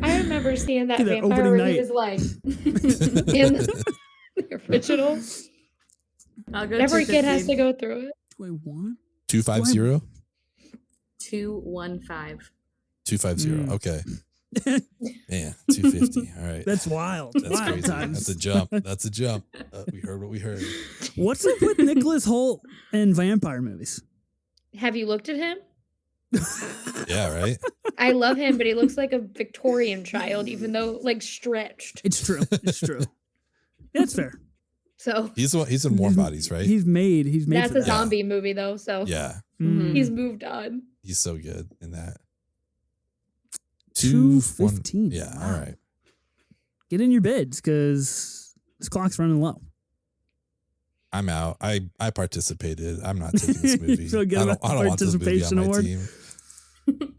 I remember seeing that That vampire opening where he night. was like in the original. I'll go Every kid 215. has to go through it. Do I want? 250? 215. 250. Okay. Yeah, 250. All right. That's wild. That's wild crazy. times. That's a jump. That's a jump. We heard what we heard. What's up with Nicholas Hoult and vampire movies? Have you looked at him? Yeah, right? I love him, but he looks like a Victorian child, even though like stretched. It's true. It's true. That's fair. So He's in Warm Bodies, right? He's made. that's for a that. zombie movie though. So Yeah. Mm. he's moved on. He's so good in that. 215. Yeah, Wow. all right. Get in your bids because this clock's running low. I'm out. I participated. I'm not taking this movie. You feel good I about don't the want this movie on participation my award? team.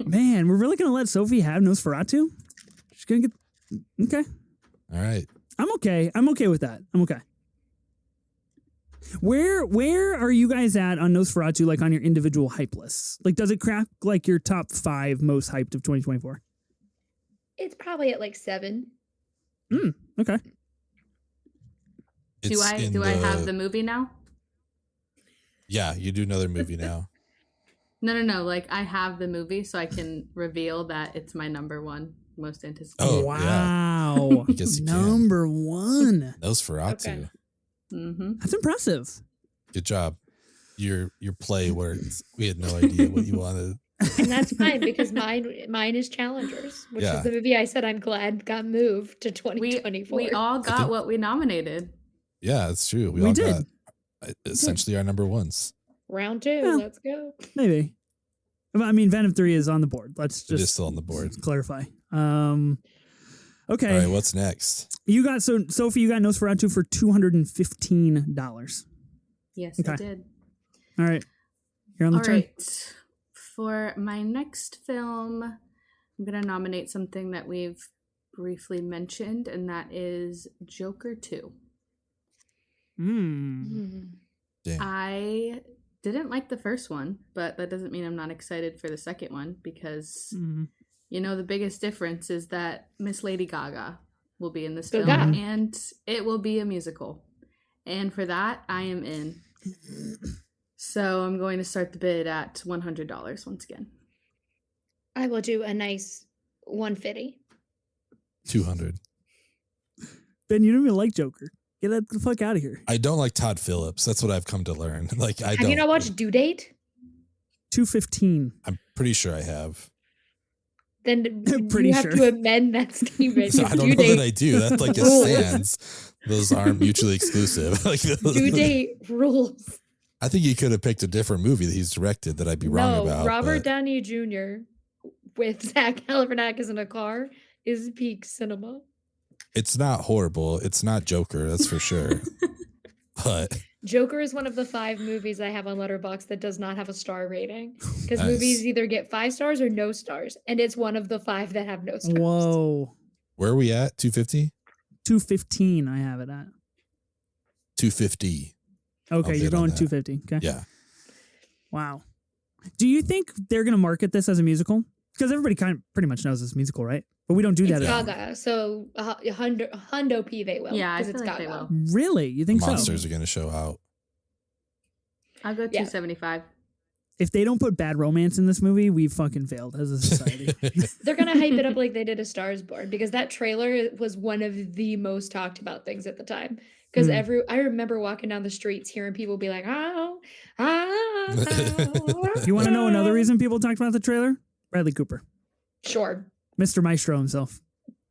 Man, we're really gonna let Sophie have Nosferatu? She's gonna get okay. All right. I'm okay. I'm okay with that. I'm okay. Where are you guys at on Nosferatu, like on your individual hype lists? Like, does it crack like your top 5 most hyped of 2024? It's probably at like 7. Okay. Do I have the movie now? Yeah, you do another movie now. No. Like I have the movie, so I can reveal that it's my number one most anticipated. Oh, wow. I guess you can. Number 1. Nosferatu. Okay. Mm-hmm. That's impressive. Good job. Your play works. We had no idea what you wanted. And that's fine because mine is Challengers, which Yeah. is the movie I said I'm glad got moved to 2024. We all got what we nominated. Yeah, it's true. We all did. got essentially our number ones. Round 2, Yeah. let's go. Maybe. I mean, Venom 3 is on the board. Let's It is just still on the board. clarify. Okay. All right, what's next? You got Sophie, you got Nosferatu for $215. Yes, Okay. I did. All right. You're on the All turn. right. For my next film, I'm going to nominate something that we've briefly mentioned, and that is Joker 2. Mm. Damn. I didn't like the first one, but that doesn't mean I'm not excited for the second one because, Mm. you know, the biggest difference is that Miss Lady Gaga will be in this Gaga. film, and it will be a musical. And for that, I am in. So I'm going to start the bid at $100 once again. I will do a nice 150. 200. Ben, you don't even like Joker. Get that the fuck out of here. I don't like Todd Phillips. That's what I've come to learn. Like I Have don't. you not watched Due Date? 215. I'm pretty sure I have. Then Pretty you have sure. to amend that statement. So I don't Due know Date, that I do. That's like it rules. stands. Those aren't mutually exclusive. Like Due Date rules. I think he could have picked a different movie that he's directed that I'd be wrong No, about. Robert but Downey Jr. with Zach Galifianakis in a car is peak cinema. it's not horrible. It's not Joker, that's for sure. But Joker is one of the 5 movies I have on Letterboxd that does not have a star rating because Nice. movies either get 5 stars or no stars, and it's one of the 5 that have no stars. Whoa. where are we at? 250? 215, I have it at. 250. Okay, I'll you're bid on going that. 250. Okay. Yeah. Wow. Do you think they're going to market this as a musical? Because everybody kind of pretty much knows it's a musical, right? But we don't do that It's at all. Gaga, so Hundo P they will. Yeah, I 'cause feel it's like they Gaga. will. Really? You think so? Monsters are going to show out. I'll go Yeah. 275. If they don't put Bad Romance in this movie, we've fucking failed as a society. They're gonna hype it up like they did A Star Is Born because that trailer was one of the most talked about things at the time. Because I remember walking down the streets hearing people be like, "Oh, You want to know another reason people talked about the trailer? Bradley Cooper, Sure, Mr. Maestro himself.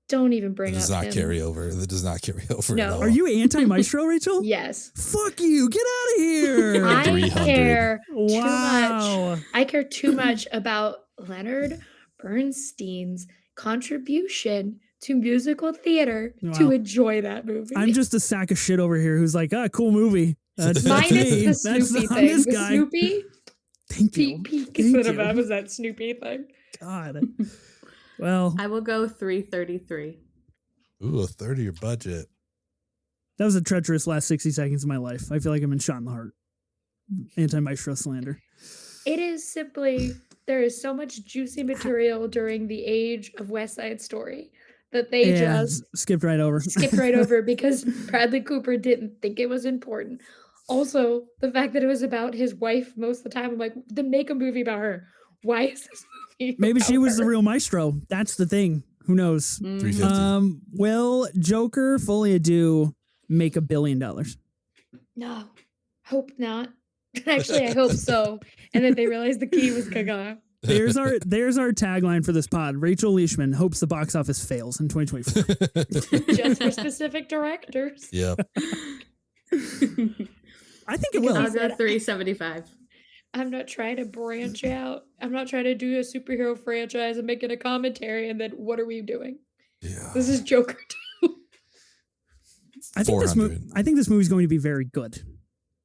don't even That bring up does not him. carry over. That does not carry over No. at all. Are you anti-Maestro, Rachel? Yes, Fuck you. Get out of here. I 300. care too Wow. much. I care too much about Leonard Bernstein's contribution to musical theater Wow. to enjoy that movie. I'm just a sack of shit over here who's like, cool movie. That's Minus me. the Snoopy I'm thing. this The guy. Snoopy, Thank you. peak Thank cinema you. was that Snoopy thing. God. Well, I will go 333. Ooh, a third of your budget. that was a treacherous last 60 seconds of my life. I feel like I've been shot in the heart. Anti-maestro slander. It is simply, there is so much juicy material during the age of West Side Story that they just skipped right over. skipped right over because Bradley Cooper didn't think it was important. Also, the fact that it was about his wife most of the time, I'm like, then make a movie about her. Why is this movie Maybe she about was the her? real maestro. That's the thing. Who knows? 350. Will Joker Fully Ado make $1 billion? No, hope not. Actually, I hope so. And then they realized the key was Gaga. There's our tagline for this pod. Rachel Leishman hopes the box office fails in 2024. Just for specific directors. Yep. I think it will. I'll Because go 375. I'm not trying to branch out. I'm not trying to do a superhero franchise and make it a commentary. And then what are we doing? Yeah. This is Joker 2. I think this 400. I think this movie's going to be very good.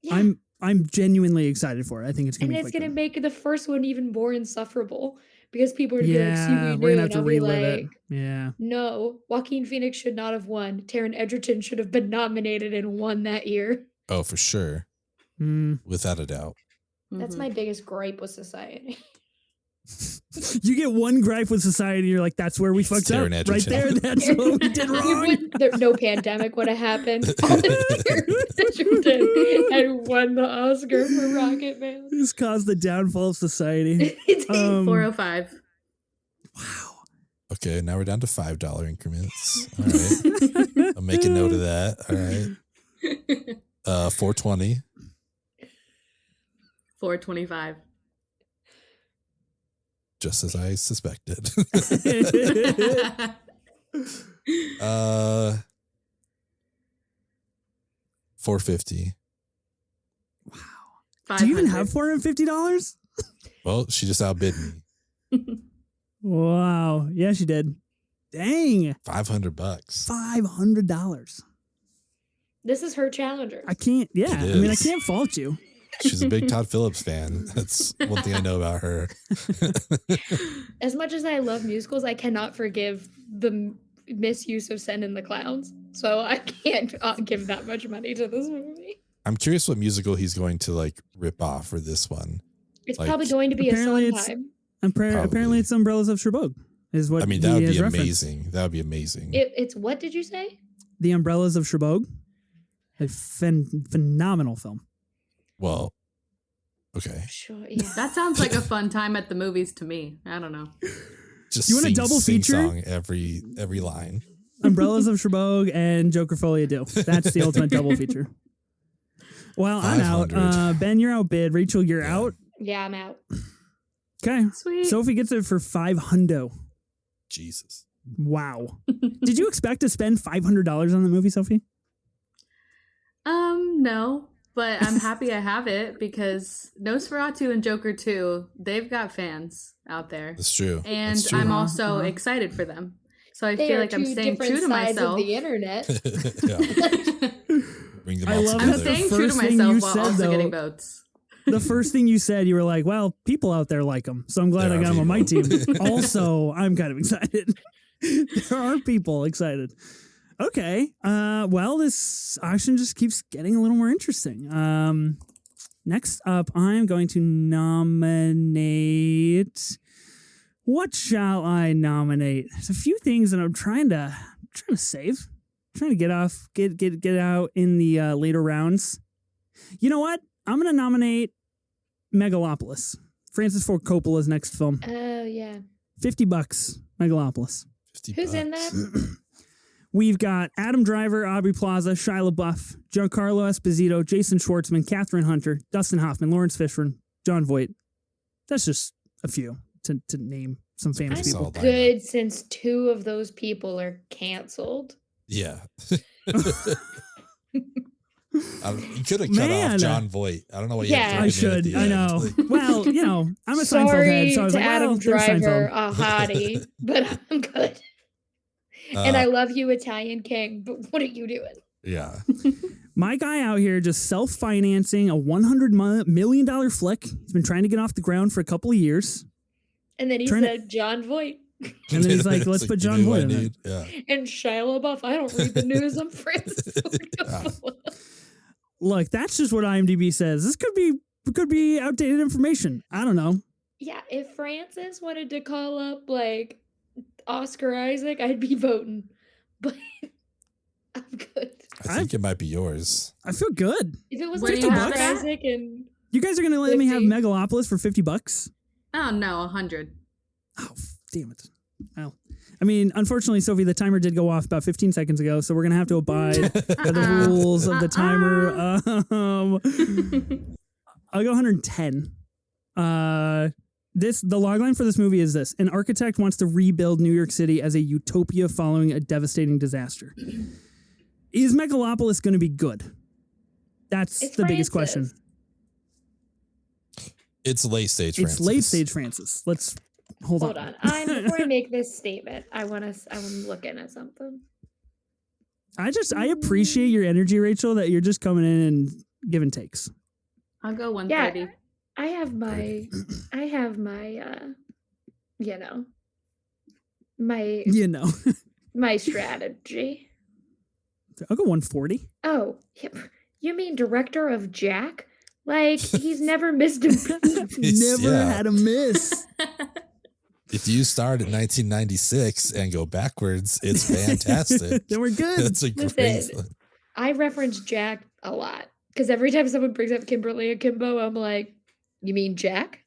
Yeah. I'm genuinely excited for it. I think it's going And to be it's quite going to good. make the first one even more insufferable because people are going to be like, see, Yeah, we we're knew. gonna have And to I'll be relive like, it. Yeah. no, Joaquin Phoenix should not have won. Taron Egerton should have been nominated and won that year. Oh, for sure. Mm. Without a doubt. That's my biggest gripe with society. You get one gripe with society, you're like, that's where we fucked up. Taron Right there, Egerton. that's what we did wrong. No pandemic would have happened. All the Egerton had won the Oscar for Rocket Man. This caused the downfall of society. 405. Wow. Okay, now we're down to $5 increments. All right. I'm making note of that. All right. 420. 425. Just as I suspected. 450. Do you even 500. have $450? Well, she just outbid me. Wow. Yeah, she did. Dang. $500. $500. This is her challenger. I can't. Yeah. It I mean, I is. can't fault you. She's a big Todd Phillips fan. That's one thing I know about her. As much as I love musicals, I cannot forgive the misuse of Send in the Clowns. So I can't give that much money to this movie. I'm curious what musical he's going to like rip off for this one. It's Like, probably going to be a apparently it's- Sondheim. Apparently, Probably. it's Umbrellas of Cherbourg. Is what I mean, that he would has be referenced. amazing. That would be amazing. It's what did you say? The Umbrellas of Cherbourg. A phenomenal film. Well, okay. Sure, yeah. That sounds like a fun time at the movies to me. I don't know. Just You want a sing double sing feature? song every line. Umbrellas of Cherbourg and Joker Folie à Deux. That's the ultimate double feature. Well, I'm out. 500. Ben, you're outbid. Rachel, you're Yeah. out. Yeah, I'm out. Okay. Sweet. Sophie gets it for $500. Jesus. Wow. Did you expect to spend $500 on the movie, Sophie? No, but I'm happy I have it because Nosferatu and Joker 2, they've got fans out there. That's true. And That's true. I'm also Uh-huh. excited for them. So I They feel are like I'm two staying different true to sides myself. of the internet. Yeah. Bring them I all love I'm that together. staying the true to first thing myself you while said, also though- getting votes. The first thing you said, you were like, well, people out there like them. So I'm glad There I are got him on my team. people. Also, I'm kind of excited. There are people excited. Okay. Well, this auction just keeps getting a little more interesting. Next up, I'm going to nominate. What shall I nominate? There's a few things that I'm trying to save. Trying to get out in the later rounds. You know what? I'm going to nominate Megalopolis. Francis Ford Coppola's next film. Oh yeah. $50, Megalopolis. 50 Who's in bucks. that? We've got Adam Driver, Aubrey Plaza, Shia LaBeouf, Giancarlo Esposito, Jason Schwartzman, Catherine Hunter, Dustin Hoffman, Lawrence Fishburne, John Voight. That's just a few to name some famous pretty people. solid. Good, since two of those people are canceled. Yeah. You could have cut Man. off John Voight. I don't know what you Yeah. had I to throw him in at should. the I end. know. Like, Well, you know, I'm a Seinfeld Sorry head, so I was to like, well, Adam there's Driver, Seinfeld. a hottie, but I'm good. And I love you, Italian King, but what are you doing? Yeah. My guy out here just self-financing a $100 million flick. He's been trying to get off the ground for a couple of years. And then he said, John Voight. And then he's like, let's put John Voight in it. Yeah. And Shia LaBeouf. I don't read the news. I'm Francis Ford Coppola. Look, that's just what IMDb says. This could be outdated information. I don't know. Yeah, if Francis wanted to call up like Oscar Isaac, I'd be voting. But I'm good. I think it might be yours. I feel good. If it was What like do you Oscar have? Isaac and You guys are gonna let me have 50. Megalopolis for $50? Oh no, 100. Oh, damn it. Well, I mean, unfortunately, Sophie, the timer did go off about 15 seconds ago, so we're gonna have to abide by the rules of the timer. I'll go 110. The logline for this movie is this: an architect wants to rebuild New York City as a utopia following a devastating disaster. Is Megalopolis going to be good? That's It's the biggest Francis. question. It's late stage. It's late stage Francis. Let's hold hold on. on. Before I make this statement, I'm looking at something. I appreciate your energy, Rachel, that you're just coming in and giving takes. I'll go 130. I have my my strategy. I'll go 140. Oh, you mean director of Jack? Like, he's never missed a beat. Never had a miss. If you start at 1996 and go backwards, it's fantastic. Then we're good. That's a great. I reference Jack a lot because every time someone brings up Kimberly Akimbo, I'm like, you mean Jack?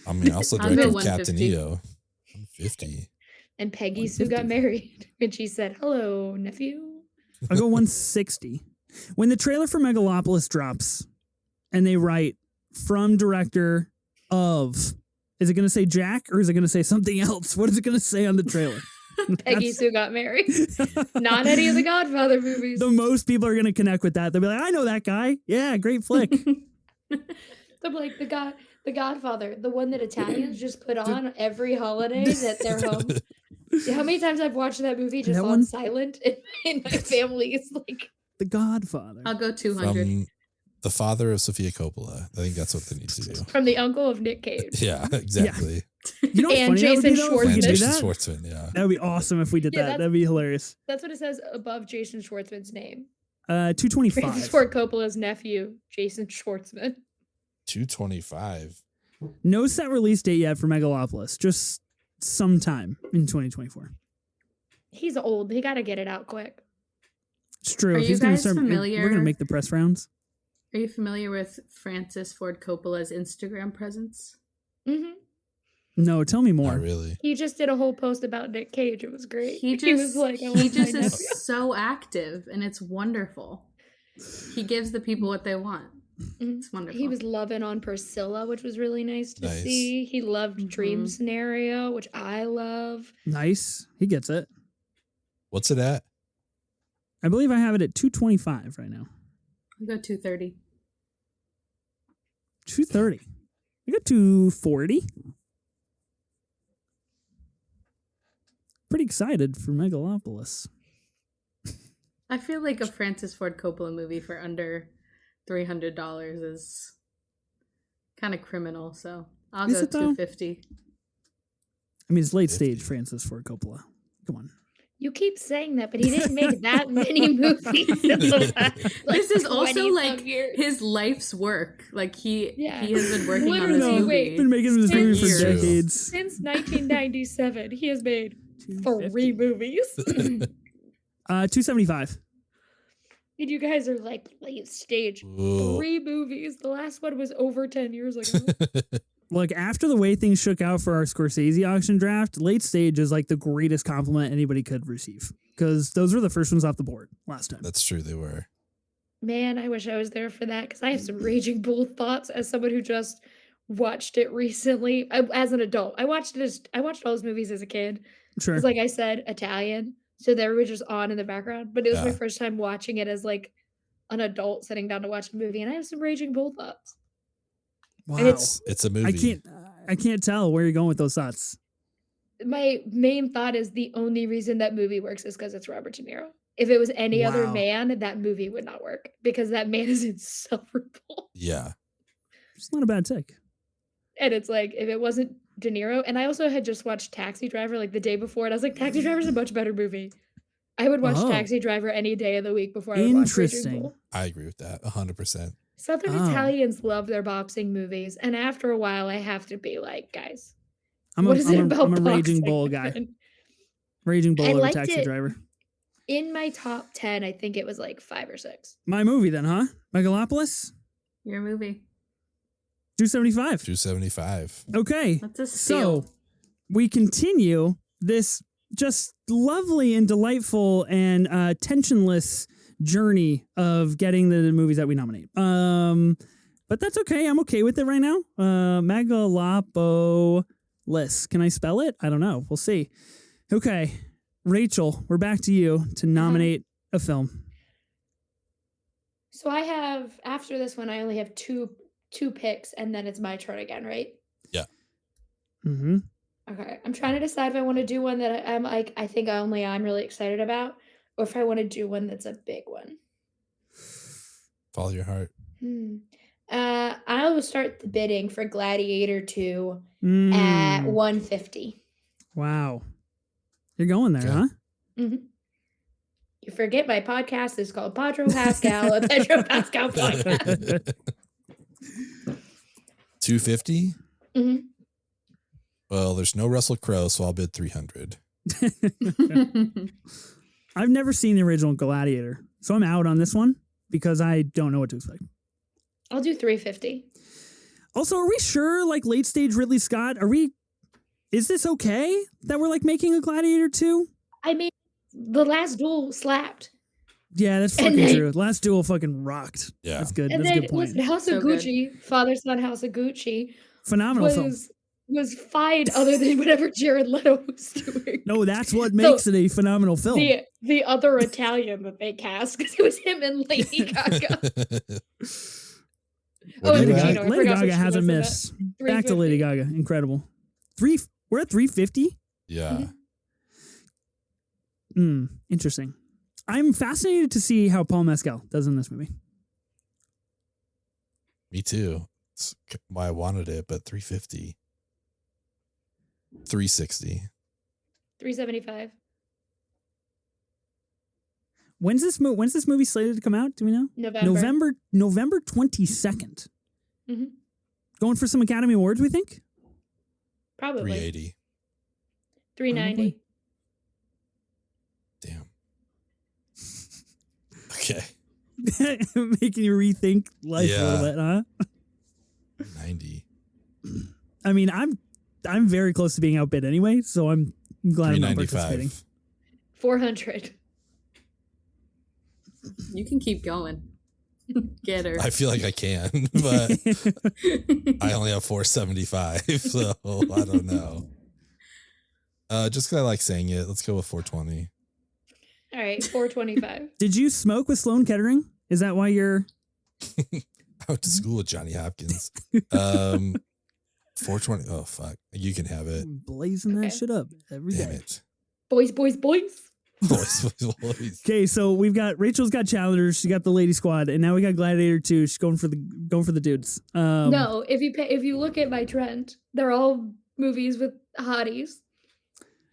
I mean, also I'll go directed Captain 150. EO. 150. And Peggy Sue got 150. married. And she said, hello, nephew. I'll go 160. When the trailer for Megalopolis drops and they write from director of, is it going to say Jack or is it going to say something else? What is it going to say on the trailer? Peggy Sue got married. Not any of the Godfather movies. The most people are going to connect with that. They'll be like, I know that guy. Yeah, great flick. I'm like, the Godfather, the one that Italians just put on every holiday that they're home. How many times I've watched that movie just That on one? silent and my family is like, The Godfather. I'll go 200. From the father of Sophia Coppola. I think that's what they need to do. from the uncle of Nick Cage. Yeah, exactly. You know what's And funny that would be, Jason though, if we could do Jason that? Schwartzman, yeah. That would be awesome if we did Yeah, that. That'd be hilarious. That's what it says above Jason Schwartzman's name. 225. Francis Ford Coppola's nephew, Jason Schwartzman. 225. No set release date yet for Megalopolis. Just sometime in 2024. He's old. He got to get it out quick. It's true. Are If you he's gonna guys start, familiar- we're going to make the press rounds. Are you familiar with Francis Ford Coppola's Instagram presence? hmm No, tell me more. Not really. He just did a whole post about Nick Cage. It was great. He just was like, I he want just my is nephew. so active and it's wonderful. He gives the people what they want. Mhm. It's wonderful. He was loving on Priscilla, which was really nice to Nice. see. He loved Dream Mhm. Scenario, which I love. Nice. He gets it. What's it at? I believe I have it at 225 right now. I'll go 230. 230. I got 240. Pretty excited for Megalopolis. I feel like a Francis Ford Coppola movie for under $300 is kind of criminal, so I'll Is go it, though? 250. I mean, it's late 50. stage Francis Ford Coppola. Come on. You keep saying that, but he didn't make that many movies in the last, like, This is also 20-some like years. his life's work. Like he Yeah. has been working on this Literally, movie. wait. Been making this movie for Years. decades. Since 1997, he has made 3 movies. 275. And you guys are like late stage. Ooh. 3 movies. The last one was over 10 years ago. Look, after the way things shook out for our Scorsese auction draft, late stage is like the greatest compliment anybody could receive. Because those were the first ones off the board last time. That's true, they were. Man, I wish I was there for that because I have some raging bull thoughts as someone who just watched it recently as an adult. I watched all those movies as a kid. Sure. Because, like I said, Italian, so they were just on in the background. But it was my Yeah. first time watching it as like an adult sitting down to watch a movie, and I have some raging bull thoughts. Wow. and it's- It's a movie. I can't tell where you're going with those thoughts. my main thought is the only reason that movie works is because it's Robert De Niro. If it was any other Wow. man, that movie would not work because that man is insufferable. Yeah. It's not a bad take. And it's like, if it wasn't De Niro, and I also had just watched Taxi Driver like the day before, and I was like, Taxi Driver's a much better movie. I would watch Oh. Taxi Driver any day of the week before I would watch Raging Interesting. Bull. I agree with that 100%. Southern Oh. Italians love their boxing movies, and after a while, I have to be like, guys, I'm what is it about I'm a Raging boxing? Bull guy. Raging Bull I over liked Taxi it. Driver. In my top 10, I think it was like 5 or 6. My movie then, huh? Megalopolis? Your movie. 275. 275. Okay. That's a steal. So we continue this just lovely and delightful and tensionless journey of getting the movies that we nominate. But that's okay. I'm okay with it right now. Megalopolis. Can I spell it? I don't know. We'll see. Okay. Rachel, we're back to you to nominate a film. So I have, after this one, I only have two picks, and then it's my turn again, right? Yeah. Mm-hmm. Okay. I'm trying to decide if I want to do one that I'm like, I think I'm really excited about, or if I want to do one that's a big one. Follow your heart. I will start the bidding for Gladiator 2 at 150. Wow. You're going there, Okay. huh? Mm-hmm. You forget my podcast is called Pedro Pascal, a Pedro Pascal podcast. 250? Mm-hmm. Well, there's no Russell Crowe, so I'll bid 300. I've never seen the original Gladiator, so I'm out on this one because I don't know what to expect. I'll do 350. Also, are we sure, like, late stage Ridley Scott, is this okay that we're, like, making a Gladiator 2? I mean, The Last Duel slapped. Yeah, that's fucking true. Last Duel fucking rocked. Yeah. That's good. And That's a then good point. listen, House of So good. Gucci, Father Son House of Gucci, Phenomenal film. was fine other than whatever Jared Leto was doing. No, that's what makes it a phenomenal film. The other Italian that they cast, because it was him and Lady Gaga. What do Lady you Gaga. Gaga, I Lady forgot Gaga what she has a was in miss. Back to Lady 350. Gaga. Incredible. We're at 350? Yeah. Interesting. I'm fascinated to see how Paul Mescal does in this movie. Me too. That's why I wanted it, but 350. 360. 375. When's this movie slated to come out? Do we know? November 22nd. Mm-hmm. Going for some Academy Awards, we think? Probably. 380. 390. Damn. Okay. Making you rethink life a little bit, huh? 90. I mean, I'm very close to being outbid anyway, so I'm glad I'm not participating. 395. 400. You can keep going. Get her. I feel like I can, but I only have 475, so I don't know. Just because I like saying it, let's go with 420. All right, 425. Did you smoke with Sloan Kettering? Is that why you're... I went to school with Johnny Hopkins. 420. Oh, fuck. You can have it. blazing that Okay. shit up every day? Damn it. Boys. Boys. Okay, so Rachel's got Challengers, she got the Lady Squad, and now we got Gladiator 2. She's going for the dudes. No, if you look at my trend, they're all movies with hotties.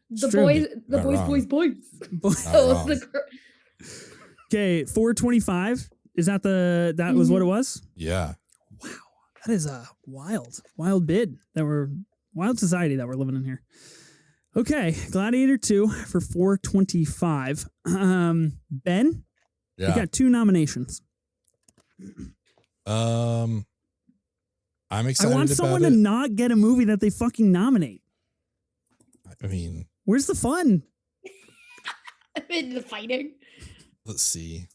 The It's true. boys, Not wrong. boys. Not So wrong. Okay, 425. Is that that was what it was? Yeah. That is a wild bid wild society that we're living in here. Okay, Gladiator 2 for 425. Ben, you Yeah. got 2 nominations. I'm I excited want about someone it. to not get a movie that they fucking nominate. I mean, Where's the fun? I'm into fighting. let's see.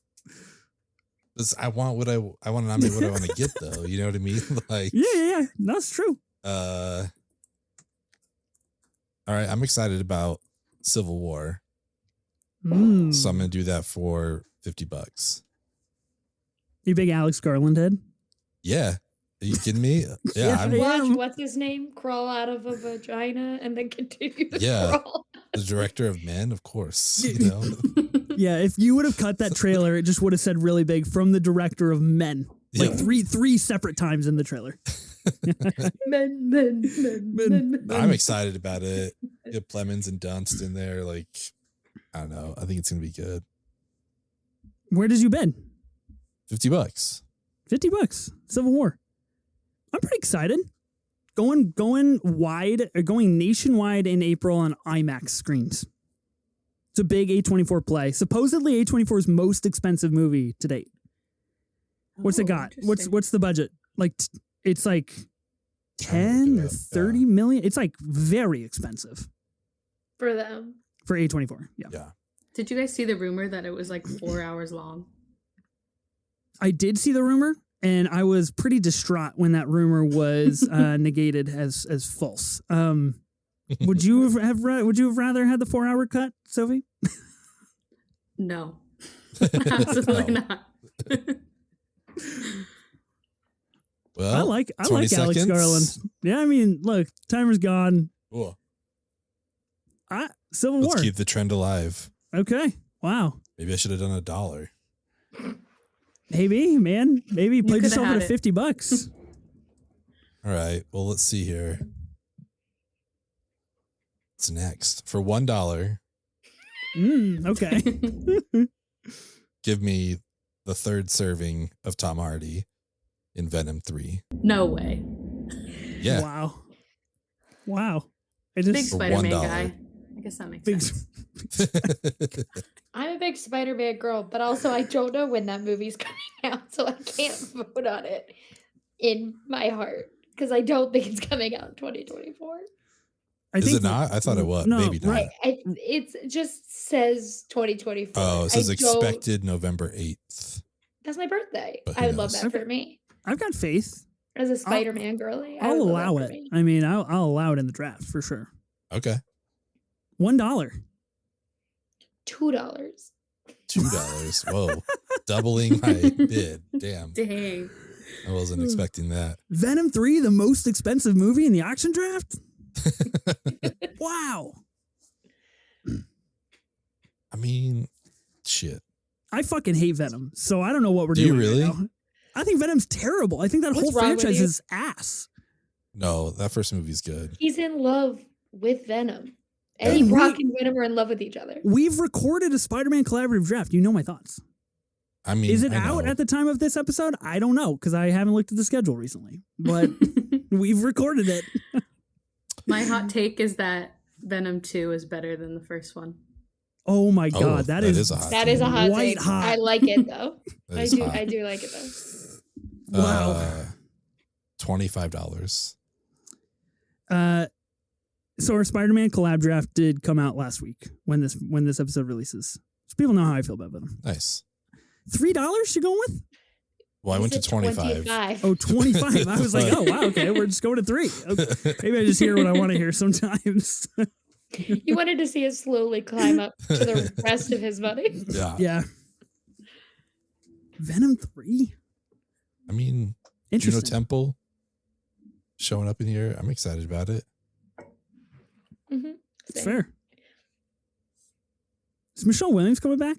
I want to nominate what I want to get though. You know what I mean? Like, Yeah. That's true. all right. I'm excited about Civil War, so I'm gonna do that for $50. You big Alex Garland head? Yeah, Are you kidding me? Yeah, Yeah, I'm I Watch am. what's his name crawl out of a vagina and then continue to Yeah. crawl. the director of Men, of course. You know, Yeah, if you would have cut that trailer, it just would have said really big from the director of Men. Like Yeah. three separate times in the trailer. Men. I'm excited about it. Get Plemons and Dunst in there. Like, I don't know. I think it's gonna be good. Where did you bid? $50. $50. Civil War. I'm pretty excited. Going wide, or going nationwide in April on IMAX screens. It's a big A24 play. Supposedly A24's most expensive movie to date. What's it got? What's the budget? Like it's like 10 or 30 million. It's like very expensive For them. for A24. Yeah. Yeah. Did you guys see the rumor that it was like 4 hours long? I did see the rumor, and I was pretty distraught when that rumor was negated as false. Would you have rather had the 4 hour cut, Sophie? No. Absolutely No. not. Well, I like 20 Alex seconds. Garland. Yeah, I mean, look, timer's gone. Cool. Civil War. Let's keep the trend alive. Okay. Wow. Maybe I should have done $1. Maybe, man. Maybe you played coulda yourself had into it. $50. All right. Well, let's see here. What's next? For $1, Okay. give me the third serving of Tom Hardy in Venom 3. No way. Yeah. Wow. I Big just For Spider-Man $1. guy. I guess that makes big, sense. I'm a big Spider-Man girl, but also I don't know when that movie's coming out, so I can't vote on it in my heart because I don't think it's coming out in 2024. Is it not? I thought it was. No, Maybe not. right. It just says 2024. Oh, it says I don't- expected November 8th. That's my birthday. But who I would love knows? that for me I've got faith. as a Spider-Man girly. I I'll would love allow that it. for me. I mean, I'll allow it in the draft for sure. Okay. $1. $2. $2. Whoa. Doubling my bid. Damn. Dang. I wasn't expecting that. Venom 3, the most expensive movie in the auction draft? Wow. I mean, shit. I fucking hate Venom, so I don't know what we're Do you doing. really? Right now. I think Venom's terrible. I think that What's whole wrong with franchise you? is ass. No, that first movie's good. He's in love with Venom. Yeah. Eddie We- Brock and Venom are in love with each other. We've recorded a Spider-Man collaborative draft. You know my thoughts. I mean, Is it I out know. at the time of this episode? I don't know because I haven't looked at the schedule recently. But we've recorded it. My hot take is that Venom 2 is better than the first one. Oh my Oh, god, that is a hot That take. is a hot White take. hot. I like it though. That I is do. hot. I do like it though. wow. $25. So our Spider-Man collab draft did come out last week when this episode releases. So people know how I feel about Venom. Nice. $3 you're going with? Well, I went to Is it 25. Oh, 25. I was like, oh wow, okay, we're just going to 3. Okay. Maybe I just hear what I want to hear sometimes. You wanted to see it slowly climb up to the rest of his money. Yeah. Yeah. Venom 3? I mean, Juno Interesting. Temple showing up in here. I'm excited about it. Mm-hmm. It's fair. Is Michelle Williams coming back?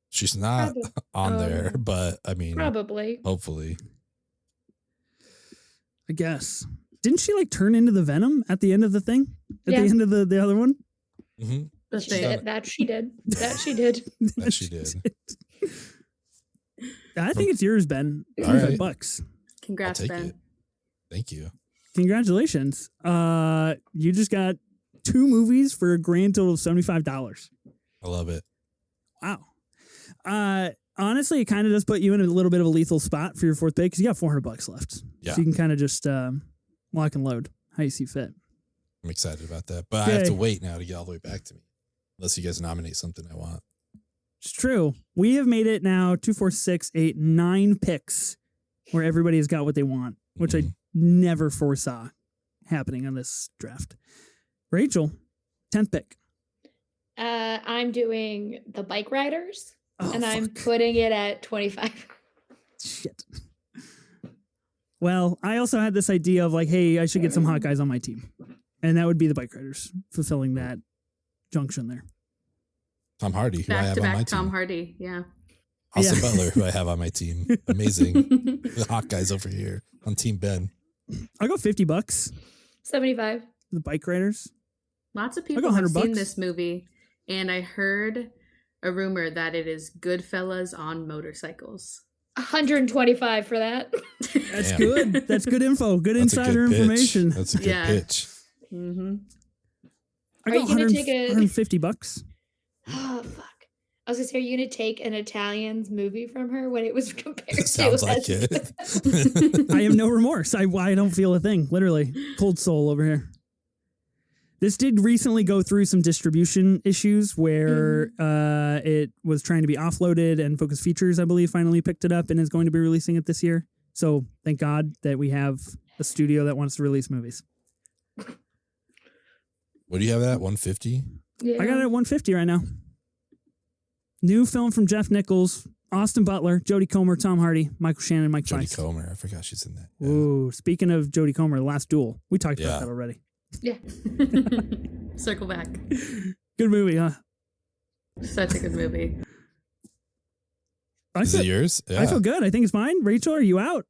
She's not Probably. on there, but I mean, Probably. hopefully. I guess. Didn't she like turn into the Venom at the end of the thing? At Yeah. the end of the other one? Mm-hmm. The She thing. did. That she did. That she did. That she did. I think it's yours, Ben. All $25 right. bucks. Congrats, I'll take Ben. it. Thank you. Congratulations. You just got 2 movies for a grand total of $75. I love it. Wow. Honestly, it kind of does put you in a little bit of a lethal spot for your 4th pick because you got $400 left. Yeah. So you can kind of just lock and load how you see fit. I'm excited about that. But I have to Yay. wait now to get all the way back to me. Unless you guys nominate something I want. It's true. We have made it now 2, 4, 6, 8, 9 picks where everybody has got what they want, which I Mhm. never foresaw happening on this draft. Rachel, 10th pick. I'm doing the bike riders, Oh, and I'm fuck. putting it at 25. Shit. Well, I also had this idea of like, hey, I should get some hot guys on my team. And that would be the bike riders fulfilling that junction there. Tom Hardy, who I Back have to on my back Tom team. Hardy. Yeah. Austin Yeah. Butler, who I have on my team. Amazing. The hot guys over here on Team Ben. I'll go $50 75. for the bike riders. Lots of go people have $100. seen this movie, and I heard a rumor that it is Goodfellas on motorcycles. 125 for that. That's Damn. good. That's good info. Good That's a insider good pitch. information. That's a good Yeah. pitch. Mm-hmm. I Are go you gonna 100 take a- $150. Oh, fuck. I was going to say, are you going to take an Italian's movie from her when it was compared to Sounds like us? it. I have no remorse. I don't feel a thing. Literally. Cold soul over here. This did recently go through some distribution issues where it was trying to be offloaded, and Focus Features, I believe, finally picked it up and is going to be releasing it this year. So thank God that we have a studio that wants to release movies. What do you have at 150? Yeah. I got it at 150 right now. New film from Jeff Nichols, Austin Butler, Jodie Comer, Tom Hardy, Michael Shannon, Mike Jodie Feist. Comer. I forgot she's in that. Yeah. Ooh, speaking of Jodie Comer, Last Duel. We talked Yeah. about that already. Yeah. Circle back. Good movie, huh? Such a good movie. I Is feel, it yours? I feel good. I think it's mine. Rachel, are you out?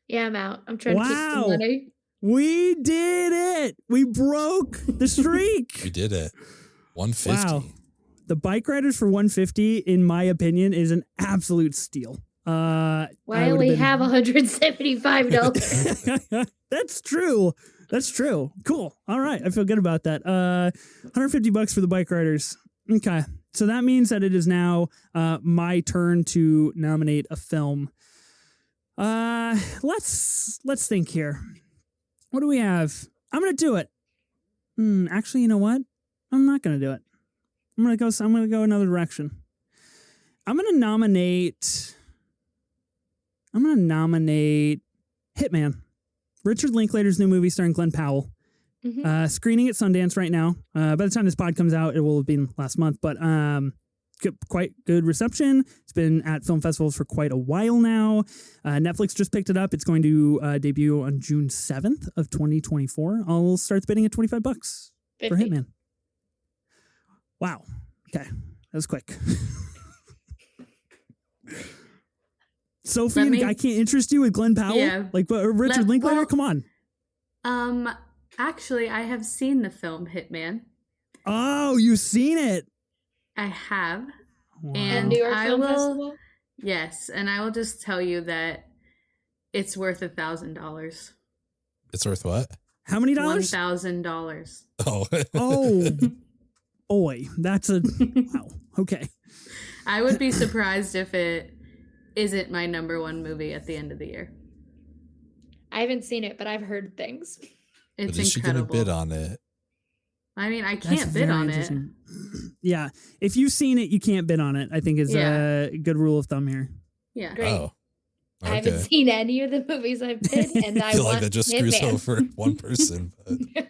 Yeah, I'm out. I'm trying to keep Wow. some money. We did it. We broke the We streak. did it. 150. Wow. The bike riders for 150, in my opinion, is an absolute steal. Well, I only have $175. That's true. That's true. Cool. All right. I feel good about that. $150 for the bike riders. Okay. So that means that it is now my turn to nominate a film. Let's think here. What do we have? I'm gonna do it. Actually, you know what? I'm not gonna do it. I'm gonna go another direction. I'm gonna nominate Hitman. Richard Linklater's new movie starring Glenn Powell. Mhm. Screening at Sundance right now. By the time this pod comes out, it will have been last month, but quite good reception. It's been at film festivals for quite a while now. Netflix just picked it up. It's going to debut on June 7th of 2024. I'll start the bidding at $25 for 50. Hitman. Wow. Okay. That was quick. Sophie, Let me- I can't interest you with Glenn Powell? Yeah. Like Richard Linklater? well- Come on. Actually, I have seen the film Hitman. Oh, you've seen it. I have. Wow. And New York I Film will- Festival? Yes, and I will just tell you that it's worth $1,000. It's worth what? How many dollars? $1,000. Oh. Oh, boy. That's a... Wow. Okay. I would be surprised if it isn't my number one movie at the end of the year. I haven't seen it, but I've heard things. It's But is she going to incredible. bid on it? I mean, I That's can't bid very on it. interesting. Yeah. If you've seen it, you can't bid on it, I think is Yeah. a good rule of thumb here. Yeah. Great. Oh. I haven't Okay. seen any of the movies I've bid, and I I feel want like that just screws Hitman. over one person. But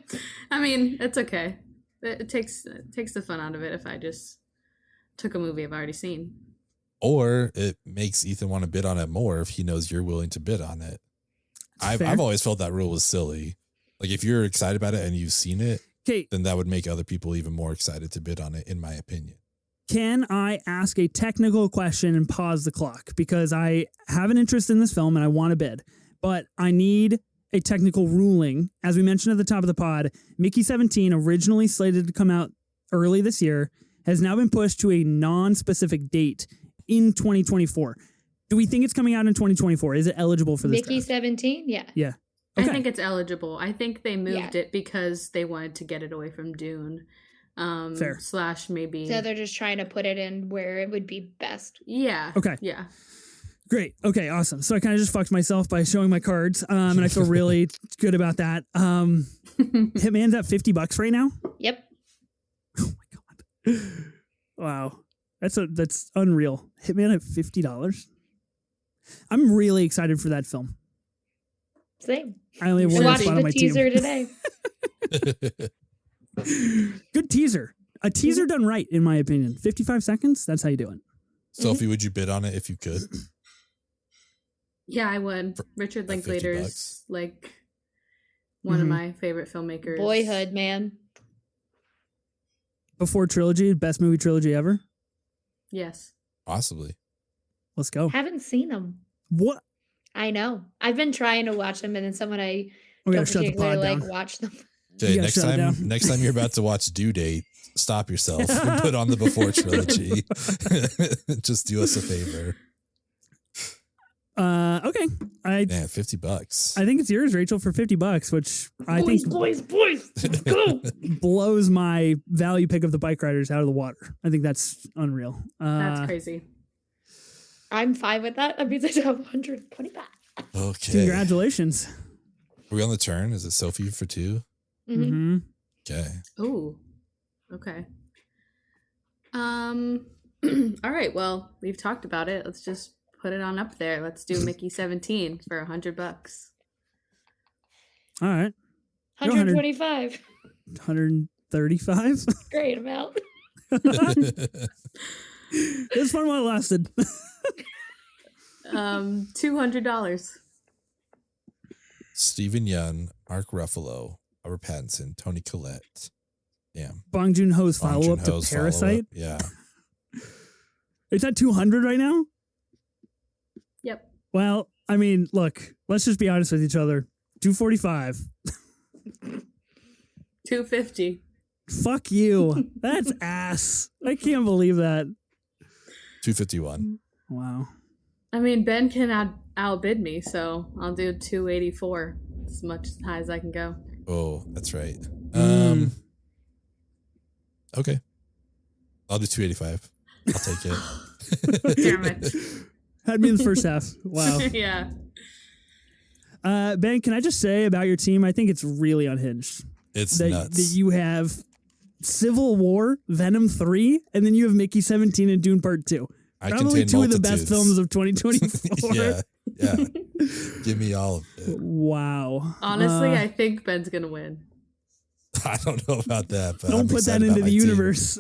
I mean, it's okay. It takes the fun out of it if I just took a movie I've already seen. or it makes Ethan want to bid on it more if he knows you're willing to bid on it. Fair. I've always felt that rule was silly. Like if you're excited about it and you've seen it, Okay. then that would make other people even more excited to bid on it, in my opinion. Can I ask a technical question and pause the clock? Because I have an interest in this film and I want to bid, but I need a technical ruling. As we mentioned at the top of the pod, Mickey 17, originally slated to come out early this year, has now been pushed to a non-specific date in 2024. Do we think it's coming out in 2024? Is it eligible for this Mickey draft? 17? Yeah. Yeah. I Okay. think it's eligible. I think they moved Yeah. it because they wanted to get it away from Dune. Fair. Slash maybe. So they're just trying to put it in where it would be best. Yeah. Okay. Yeah. Great. Okay, awesome. So I kind of just fucked myself by showing my cards, and I feel really good about that. Hitman's at $50 right now. Yep. Oh my god! Wow, that's unreal. Hitman at $50. I'm really excited for that film. Same. I only have You one should Watch spot the on my teaser team. today. Good teaser. A teaser done right, in my opinion. 55 seconds. That's how you do it. Sophie, would you bid on it if you could? Yeah, I would. Richard at $50. Linklater's like one of my favorite filmmakers. Boyhood, man. Before trilogy, best movie trilogy ever. Yes. Possibly. Let's go. Haven't seen them. What? I know. I've been trying to watch them, and then someone I We don't gotta shut the particularly pod like down. watch them. Okay, gotta shut it down. next time you're about to watch Due Date, stop yourself and put on the Before trilogy. Just do us a favor. Okay. Man, $50. I think it's yours, Rachel, for $50, which I think Boys, let's go. blows my value pick of the bike riders out of the water. I think that's unreal. That's crazy. I'm fine with that. That means I have 125. Okay. Congratulations. Are we on the turn? Is it Sophie for 2? Mm-hmm. Mm-hmm. Okay. Ooh. Okay. All right. Well, we've talked about it. Let's just put it on up there. Let's do Mickey 17 for $100. All right. 125. 135. Great amount. It was fun while it lasted. $200. Stephen Yeun, Mark Ruffalo, Robert Pattinson, Toni Collette. Damn. Bong Joon-ho's Bong follow-up to Joon-ho's Parasite. follow-up. Yeah. It's at 200 right now? Yep. Well, I mean, look, let's just be honest with each other. 245. $250. Fuck you. That's ass. I can't believe that. 251. Wow. I mean, Ben can outbid me, so I'll do 284. As much high as I can go. Oh, that's right. Okay. I'll do 285. I'll take it. Damn it. Had me in the first half. Wow. Yeah. Ben, can I just say about your team, I think it's really unhinged. It's That nuts. you have Civil War, Venom 3, and then you have Mickey 17 and Dune Part 2. I Probably contain two of the best multitudes. films of 2024. Yeah. Give me all of it. Wow. Honestly, I think Ben's going to win. I don't know about that, but don't I'm put that excited into about the my team. universe.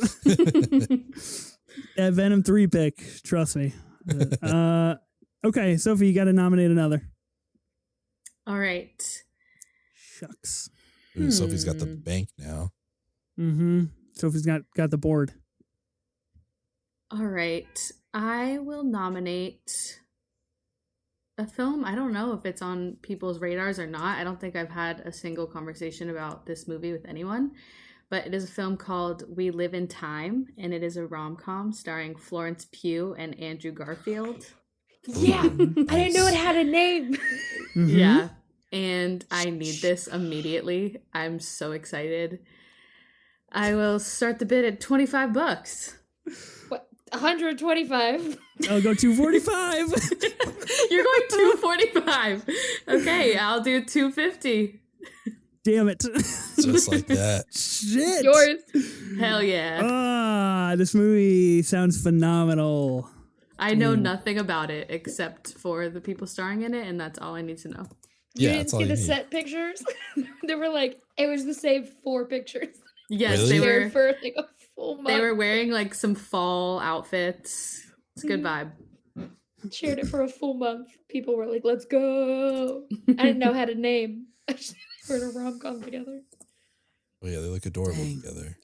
That Venom 3 pick, trust me. Okay, Sophie, you got to nominate another. All right. Shucks. Ooh, Sophie's got the bank now. Mm-hmm. Sophie's got the board. All right. I will nominate a film. I don't know if it's on people's radars or not. I don't think I've had a single conversation about this movie with anyone, but it is a film called We Live in Time, and it is a rom-com starring Florence Pugh and Andrew Garfield. Yeah. I didn't know it had a name. Mhm. Yeah. And I need this immediately. I'm so excited. I will start the bid at $25. What? 125. I'll go 245. You're going 245. Okay, I'll do 250. Damn it. Just like that. Shit. Yours. Hell yeah. Ah, this movie sounds phenomenal. I know nothing about it except for the people starring in it, and that's all I need to know. You Yeah, didn't that's all see you the need. set pictures? They were like, it was the same 4 pictures. Yes, Really? There for like a full month. they were wearing like some fall outfits. It's a good vibe. Shared it for a full month. People were like, let's go. I didn't know how to name. We're in a rom-com together. Oh yeah, they look adorable Dang. together.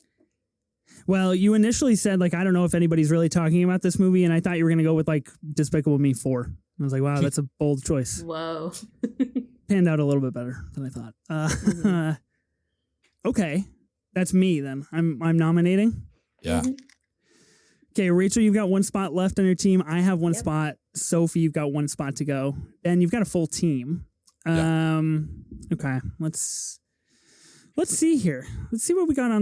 Well, you initially said, like, I don't know if anybody's really talking about this movie, and I thought you were going to go with, like, Despicable Me 4. I was like, wow, that's a bold choice. Whoa. Panned out a little bit better than I thought. Okay, that's me then. I'm nominating. Yeah. Mhm. Okay, Rachel, you've got 1 spot left on your team. I have 1 spot. Sophie, you've got 1 spot to go. Ben, you've got a full team. Okay, let's see here. Let's see what we got on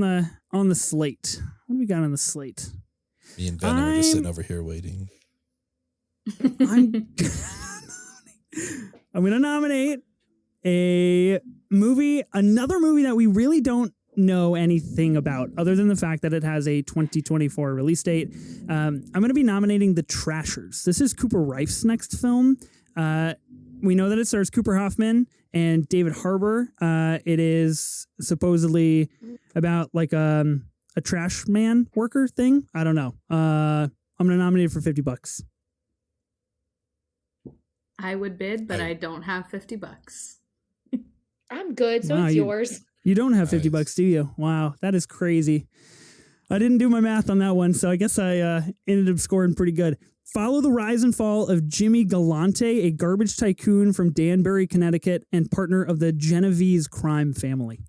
the slate. What do we got on the slate? Me and Venom are just sitting over here waiting. I'm going to nominate another movie that we really don't know anything about, other than the fact that it has a 2024 release date. I'm going to be nominating The Trashers. This is Cooper Reife's next film. We know that it stars Cooper Hoffman and David Harbour. It is supposedly about like a trash man worker thing. I don't know. I'm going to nominate it for $50. I would bid, but I- I don't have $50. I'm good, so Wow, it's you- yours. You don't have $50, Nice. do you? Wow, that is crazy. I didn't do my math on that one, so I guess I ended up scoring pretty good. Follow the rise and fall of Jimmy Galante, a garbage tycoon from Danbury, Connecticut, and partner of the Genovese crime family.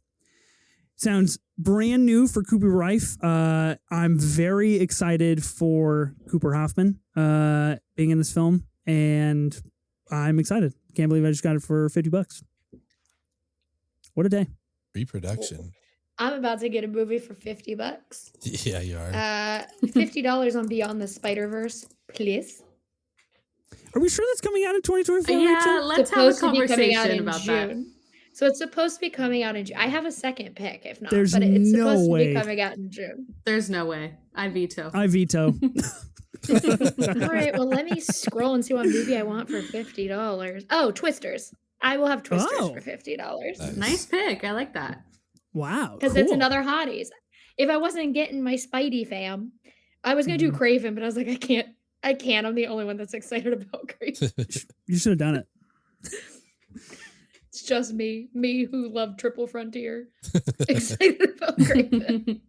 Sounds brand new for Cooper Rife. I'm very excited for Cooper Hoffman being in this film, and I'm excited. Can't believe I just got it for $50. What a day. Pre-production. I'm about to get a movie for $50. Yeah, you are. $50 on Beyond the Spider-Verse, please. Are we sure that's coming out in 2024, Yeah, Rachel? let's have a Supposed to be coming out conversation in about that. June. So it's supposed to be coming out in June. I have a second pick if not, There's but it's no supposed to way. be coming out in June. There's no way. I veto. I veto. All right, well, let me scroll and see what movie I want for $50. Oh, Twisters. I will have Twisters Oh. for $50. Nice pick. I like that. Wow. Because it's cool. another Hotties. If I wasn't getting my Spidey fam, I was gonna do Craven, but I was like, I can't. I'm the only one that's excited about Craven. You should have done it. It's just me who loved Triple Frontier, excited about Craven.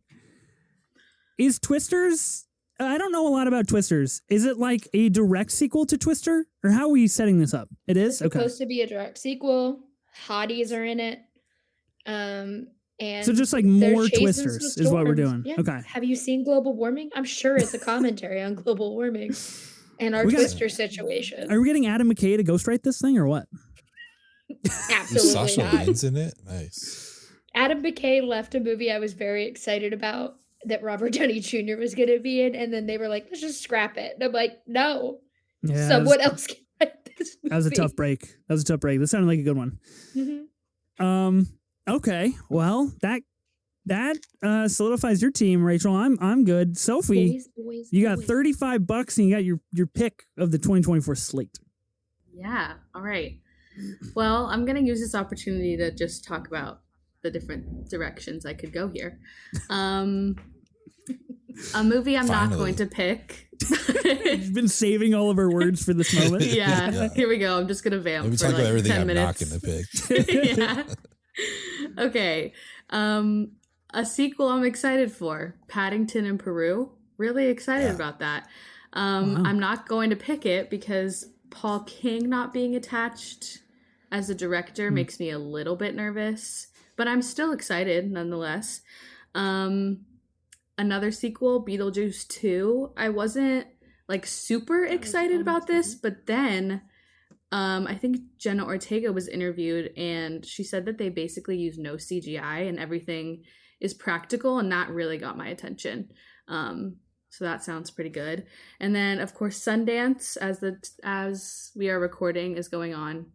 Is Twisters? I don't know a lot about Twisters. Is it like a direct sequel to Twister, or how are we setting this up? It is It's okay. supposed to be a direct sequel. Hotties are in it. And So just like they're more chasing Twisters some is what we're storms. doing. Yeah. Okay. Have you seen global warming? I'm sure it's a commentary on global warming and our We got- Twister situation. Are we getting Adam McKay to ghostwrite this thing or what? Is Absolutely Sasha not. Lane's in it? Nice. Adam McKay left a movie I was very excited about that Robert Downey Jr. was going to be in, and then they were like, let's just scrap it. And I'm like, no, Yeah, someone else can write this movie. that was a tough break. That sounded like a good one. Mhm. Okay. Well, that solidifies your team, Rachel. I'm good. Sophie, Boys, you got boys. $35 and you got your pick of the 2024 slate. Yeah. All right. Well, I'm going to use this opportunity to just talk about the different directions I could go here. A movie I'm not Finally. going to pick. You've been saving all of our words for this moment. Yeah, Yeah. here we go. I'm just going to vamp Let me for talk like about everything 10 I'm not minutes. going to pick. Yeah. Okay. A sequel I'm excited for. Paddington in Peru. Really excited Yeah. about that. Wow. I'm not going to pick it because Paul King not being attached as a director makes me a little bit nervous, but I'm still excited nonetheless. Another sequel, Beetlejuice 2. I wasn't like super excited about this, but then I think Jenna Ortega was interviewed and she said that they basically use no CGI and everything is practical, and that really got my attention. So that sounds pretty good. And then of course Sundance, as we are recording, is going on.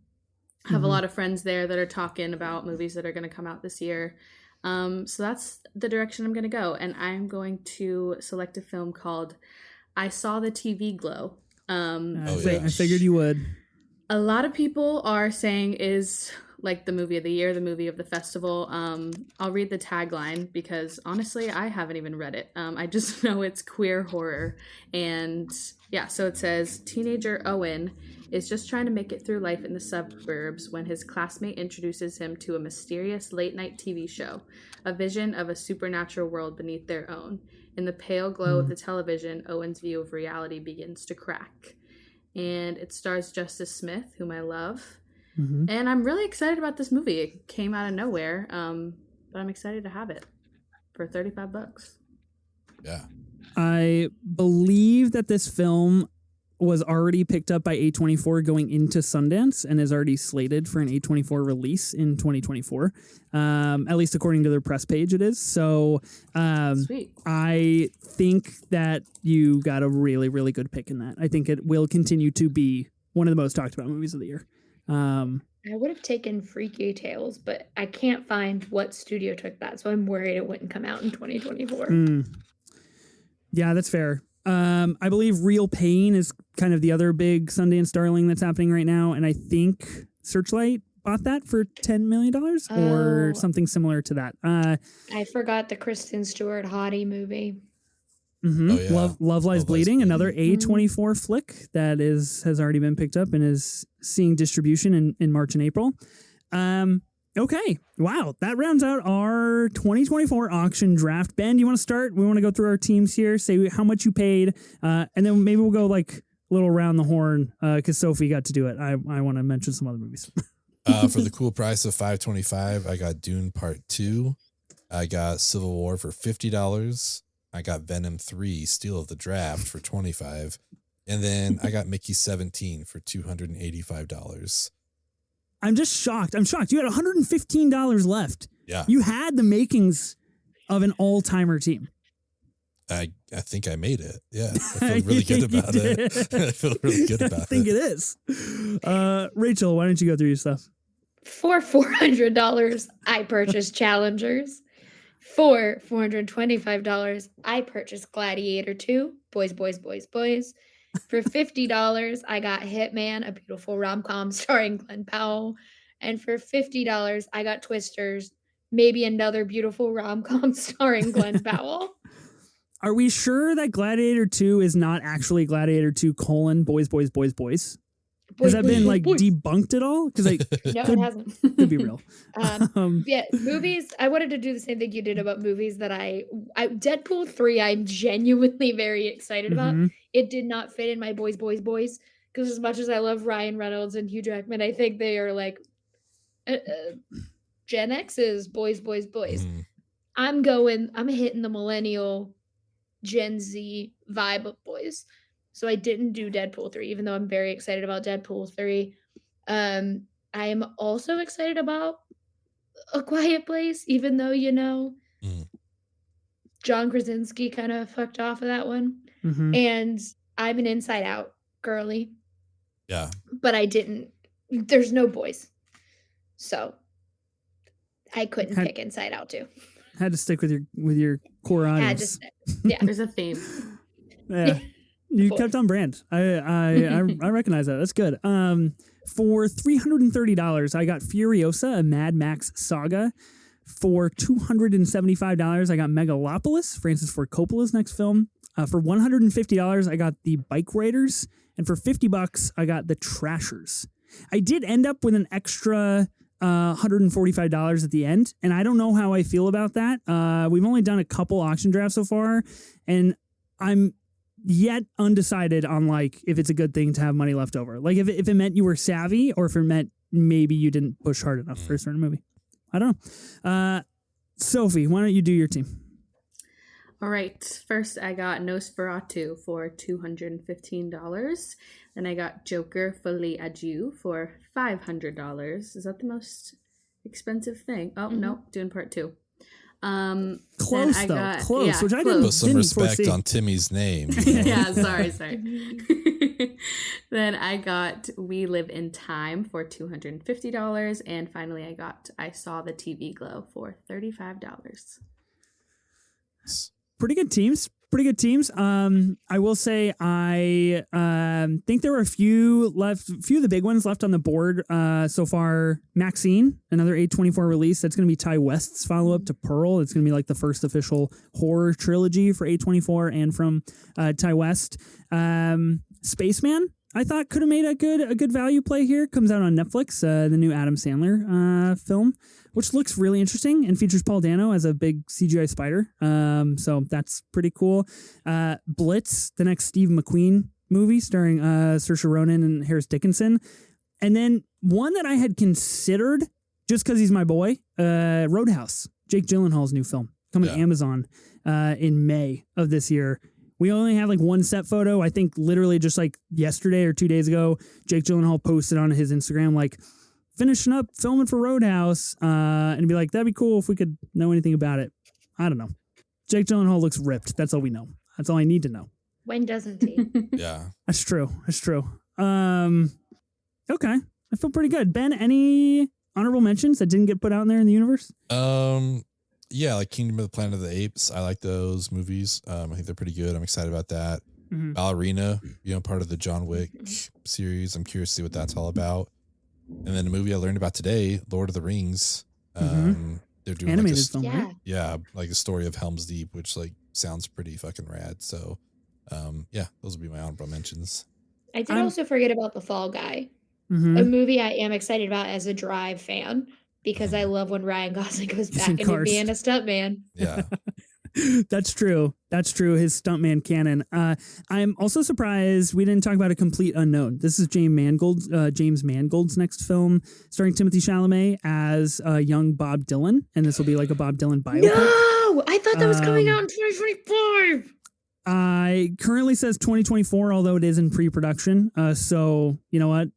I have a lot of friends there that are talking about movies that are going to come out this year. So that's the direction I'm going to go, and I'm going to select a film called I Saw the TV Glow. I figured you would. A lot of people are saying is like the movie of the year, the movie of the festival. I'll read the tagline because honestly, I haven't even read it. I just know it's queer horror. And yeah, so it says teenager Owen is just trying to make it through life in the suburbs when his classmate introduces him to a mysterious late night TV show, a vision of a supernatural world beneath their own. In the pale glow of the television, Owen's view of reality begins to crack. And it stars Justice Smith, whom I love. And I'm really excited about this movie. It came out of nowhere, but I'm excited to have it for $35. Yeah. I believe that this film was already picked up by A24 going into Sundance and is already slated for an A24 release in 2024. At least according to their press page, it is. So Sweet. I think that you got a really, really good pick in that. I think it will continue to be one of the most talked about movies of the year. I would have taken Freaky Tales, but I can't find what studio took that, so I'm worried it wouldn't come out in 2024. Yeah, that's fair. I believe Real Pain is kind of the other big Sundance darling that's happening right now, and I think Searchlight bought that for $10 million or Oh. something similar to that. I forgot the Kristen Stewart Hottie movie. Mm-hmm. Oh, yeah. Love Lies Bleeding, another A24 flick that has already been picked up and is seeing distribution in March and April. Okay. Wow. That rounds out our 2024 auction draft. Ben, do you want to start? We want to go through our teams here, say how much you paid, and then maybe we'll go like a little around the horn because Sophie got to do it. I want to mention some other movies. For the cool price of $5.25, I got Dune Part 2. I got Civil War for $50. I got Venom 3, Steal of the Draft for $25. And then I got Mickey 17 for $285. I'm just shocked. You had $115 left. Yeah. You had the makings of an all-timer team. I think I made it. Yeah. I feel really good about it. I feel really good about it. I think it is. Rachel, why don't you go through your stuff? For $400, I purchased Challengers. For $425, I purchased Gladiator 2, Boys. For $50, I got Hitman, a beautiful rom-com starring Glenn Powell. And for $50, I got Twisters, maybe another beautiful rom-com starring Glenn Powell. Are we sure that Gladiator 2 is not actually Gladiator 2 : Boys? Has that been debunked at all? Because no, it hasn't. Could be real. Yeah, movies. I wanted to do the same thing you did about movies that I Deadpool 3. I'm genuinely very excited about. It did not fit in my boys. Because as much as I love Ryan Reynolds and Hugh Jackman, I think they are like Gen X's boys. I'm hitting the millennial Gen Z vibe of boys. So I didn't do Deadpool 3, even though I'm very excited about Deadpool 3. I am also excited about A Quiet Place, even though, John Krasinski kind of fucked off of that one. And I'm an Inside Out girly. Yeah. But there's no boys. So I couldn't pick Inside Out too. Had to stick with your core audience. Yeah. There's a theme. Yeah. You kept on brand. I recognize that. That's good. For $330, I got Furiosa, a Mad Max saga. For $275, I got Megalopolis, Francis Ford Coppola's next film. For $150, I got The Bike Raiders. And for $50, I got The Trashers. I did end up with an extra $145 at the end, and I don't know how I feel about that. We've only done a couple auction drafts so far, and I'm yet undecided on if it's a good thing to have money left over. Like if it meant you were savvy or if it meant maybe you didn't push hard enough for a certain movie. I don't know. Sophie, why don't you do your team? All right. First, I got Nosferatu for $215. Then I got Joker Folie à Deux for $500. Is that the most expensive thing? Oh, no. Dune Part 2. Close though, close. Yeah, which I Put some didn't respect foresee. on Timmy's name. Yeah, sorry. Then I got We Live in Time for $250, and finally I saw the TV Glow for $35. Pretty good teams. I will say I think there were a few of the big ones left on the board so far. Maxine, another A24 release. That's going to be Ty West's follow-up to Pearl. It's going to be like the first official horror trilogy for A24 and from Ty West. Spaceman, I thought could have made a good value play here. Comes out on Netflix, the new Adam Sandler film, which looks really interesting and features Paul Dano as a big CGI spider. So that's pretty cool. Blitz, the next Steve McQueen movie starring Saoirse Ronan and Harris Dickinson. And then one that I had considered just because he's my boy, Roadhouse, Jake Gyllenhaal's new film, coming to Amazon in May of this year. We only have one set photo. I think literally just yesterday or 2 days ago, Jake Gyllenhaal posted on his Instagram, finishing up filming for Roadhouse, and be like, that'd be cool if we could know anything about it. I don't know. Jake Gyllenhaal looks ripped. That's all we know. That's all I need to know. When doesn't he? Yeah. That's true. Okay. I feel pretty good. Ben, any honorable mentions that didn't get put out in there in the universe? Yeah, like Kingdom of the Planet of the Apes. I like those movies. I think they're pretty good. I'm excited about that. Mm-hmm. Ballerina, part of the John Wick series. I'm curious to see what that's all about. And then a movie I learned about today, Lord of the Rings. they're doing animated like film, Yeah. right? yeah, like a story of Helm's Deep, which like sounds pretty fucking rad. So, yeah, those would be my honorable mentions. I did I'm- also forget about The Fall Guy, Mhm. a movie I am excited about as a Drive fan because I love when Ryan Gosling goes He's back in into Cars. being a stuntman. Yeah, That's true. That's true. His stuntman canon. I'm also surprised we didn't talk about A Complete Unknown. This is James Mangold's next film, starring Timothy Chalamet as young Bob Dylan, and this will be like a Bob Dylan biopic. No, I thought that was coming out in 2025. Currently says 2024, although it is in pre-production. So you know what?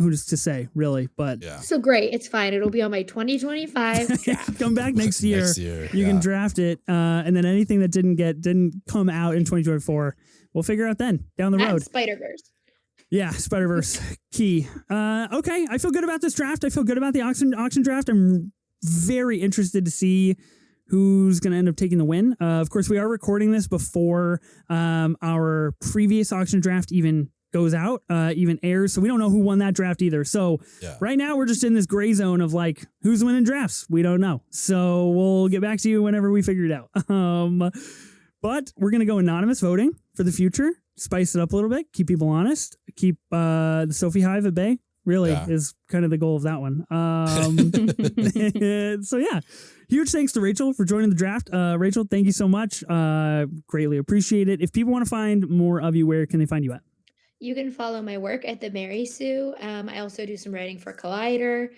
Who's to say, really? But yeah. So great, it's fine. It'll be on my 2025 draft. come back next year. Next year, You can draft it, and then anything that didn't come out in 2024, we'll figure out then down the road. Spider-Verse. Yeah, Spider-Verse key. Okay, I feel good about this draft. I feel good about the auction draft. I'm very interested to see who's going to end up taking the win. Of course, we are recording this before our previous auction draft even goes out, even airs. So we don't know who won that draft either. So right now we're just in this gray zone of like, who's winning drafts? We don't know. So we'll get back to you whenever we figure it out. But we're going to go anonymous voting for the future. Spice it up a little bit. Keep people honest. Keep the Sophie Hive at bay. Really is kind of the goal of that one. So yeah, huge thanks to Rachel for joining the draft. Rachel, thank you so much. Greatly appreciate it. If people want to find more of you, where can they find you at? You can follow my work at the Mary Sue. I also do some writing for Collider.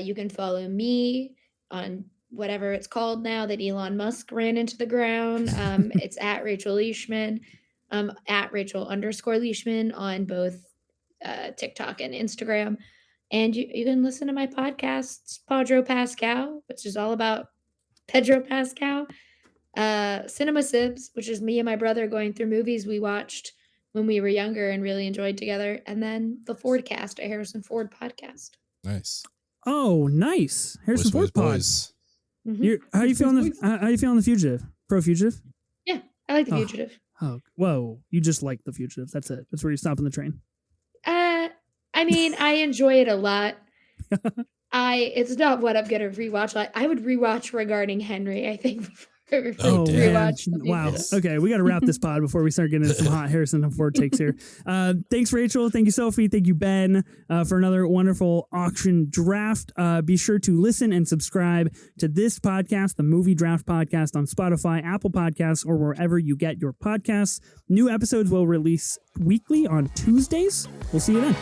You can follow me on whatever it's called now that Elon Musk ran into the ground. It's at Rachel Leishman, at Rachel_Leishman on both TikTok and Instagram. And you can listen to my podcasts, Pedro Pascal, which is all about Pedro Pascal. Cinema Sibs, which is me and my brother going through movies we watched when we were younger and really enjoyed together. And then the Fordcast, a Harrison Ford podcast. Nice. Oh, nice. Harrison Ford pod. Mhm. How you feeling the Fugitive? Pro Fugitive? Yeah, I like The Fugitive. Oh, whoa. You just like The Fugitive. That's it. That's where you're stopping the train. I mean, I enjoy it a lot. It's not what I'm gonna rewatch. I would rewatch Regarding Henry, I think, before Oh, man. rewatch. Wow. Okay, we got to wrap this pod before we start getting into some hot Harrison Ford takes here. Thanks, Rachel. Thank you, Sophie. Thank you, Ben, for another wonderful auction draft. Be sure to listen and subscribe to this podcast, the Movie Draft Podcast, on Spotify, Apple Podcasts, or wherever you get your podcasts. New episodes will release weekly on Tuesdays. We'll see you then.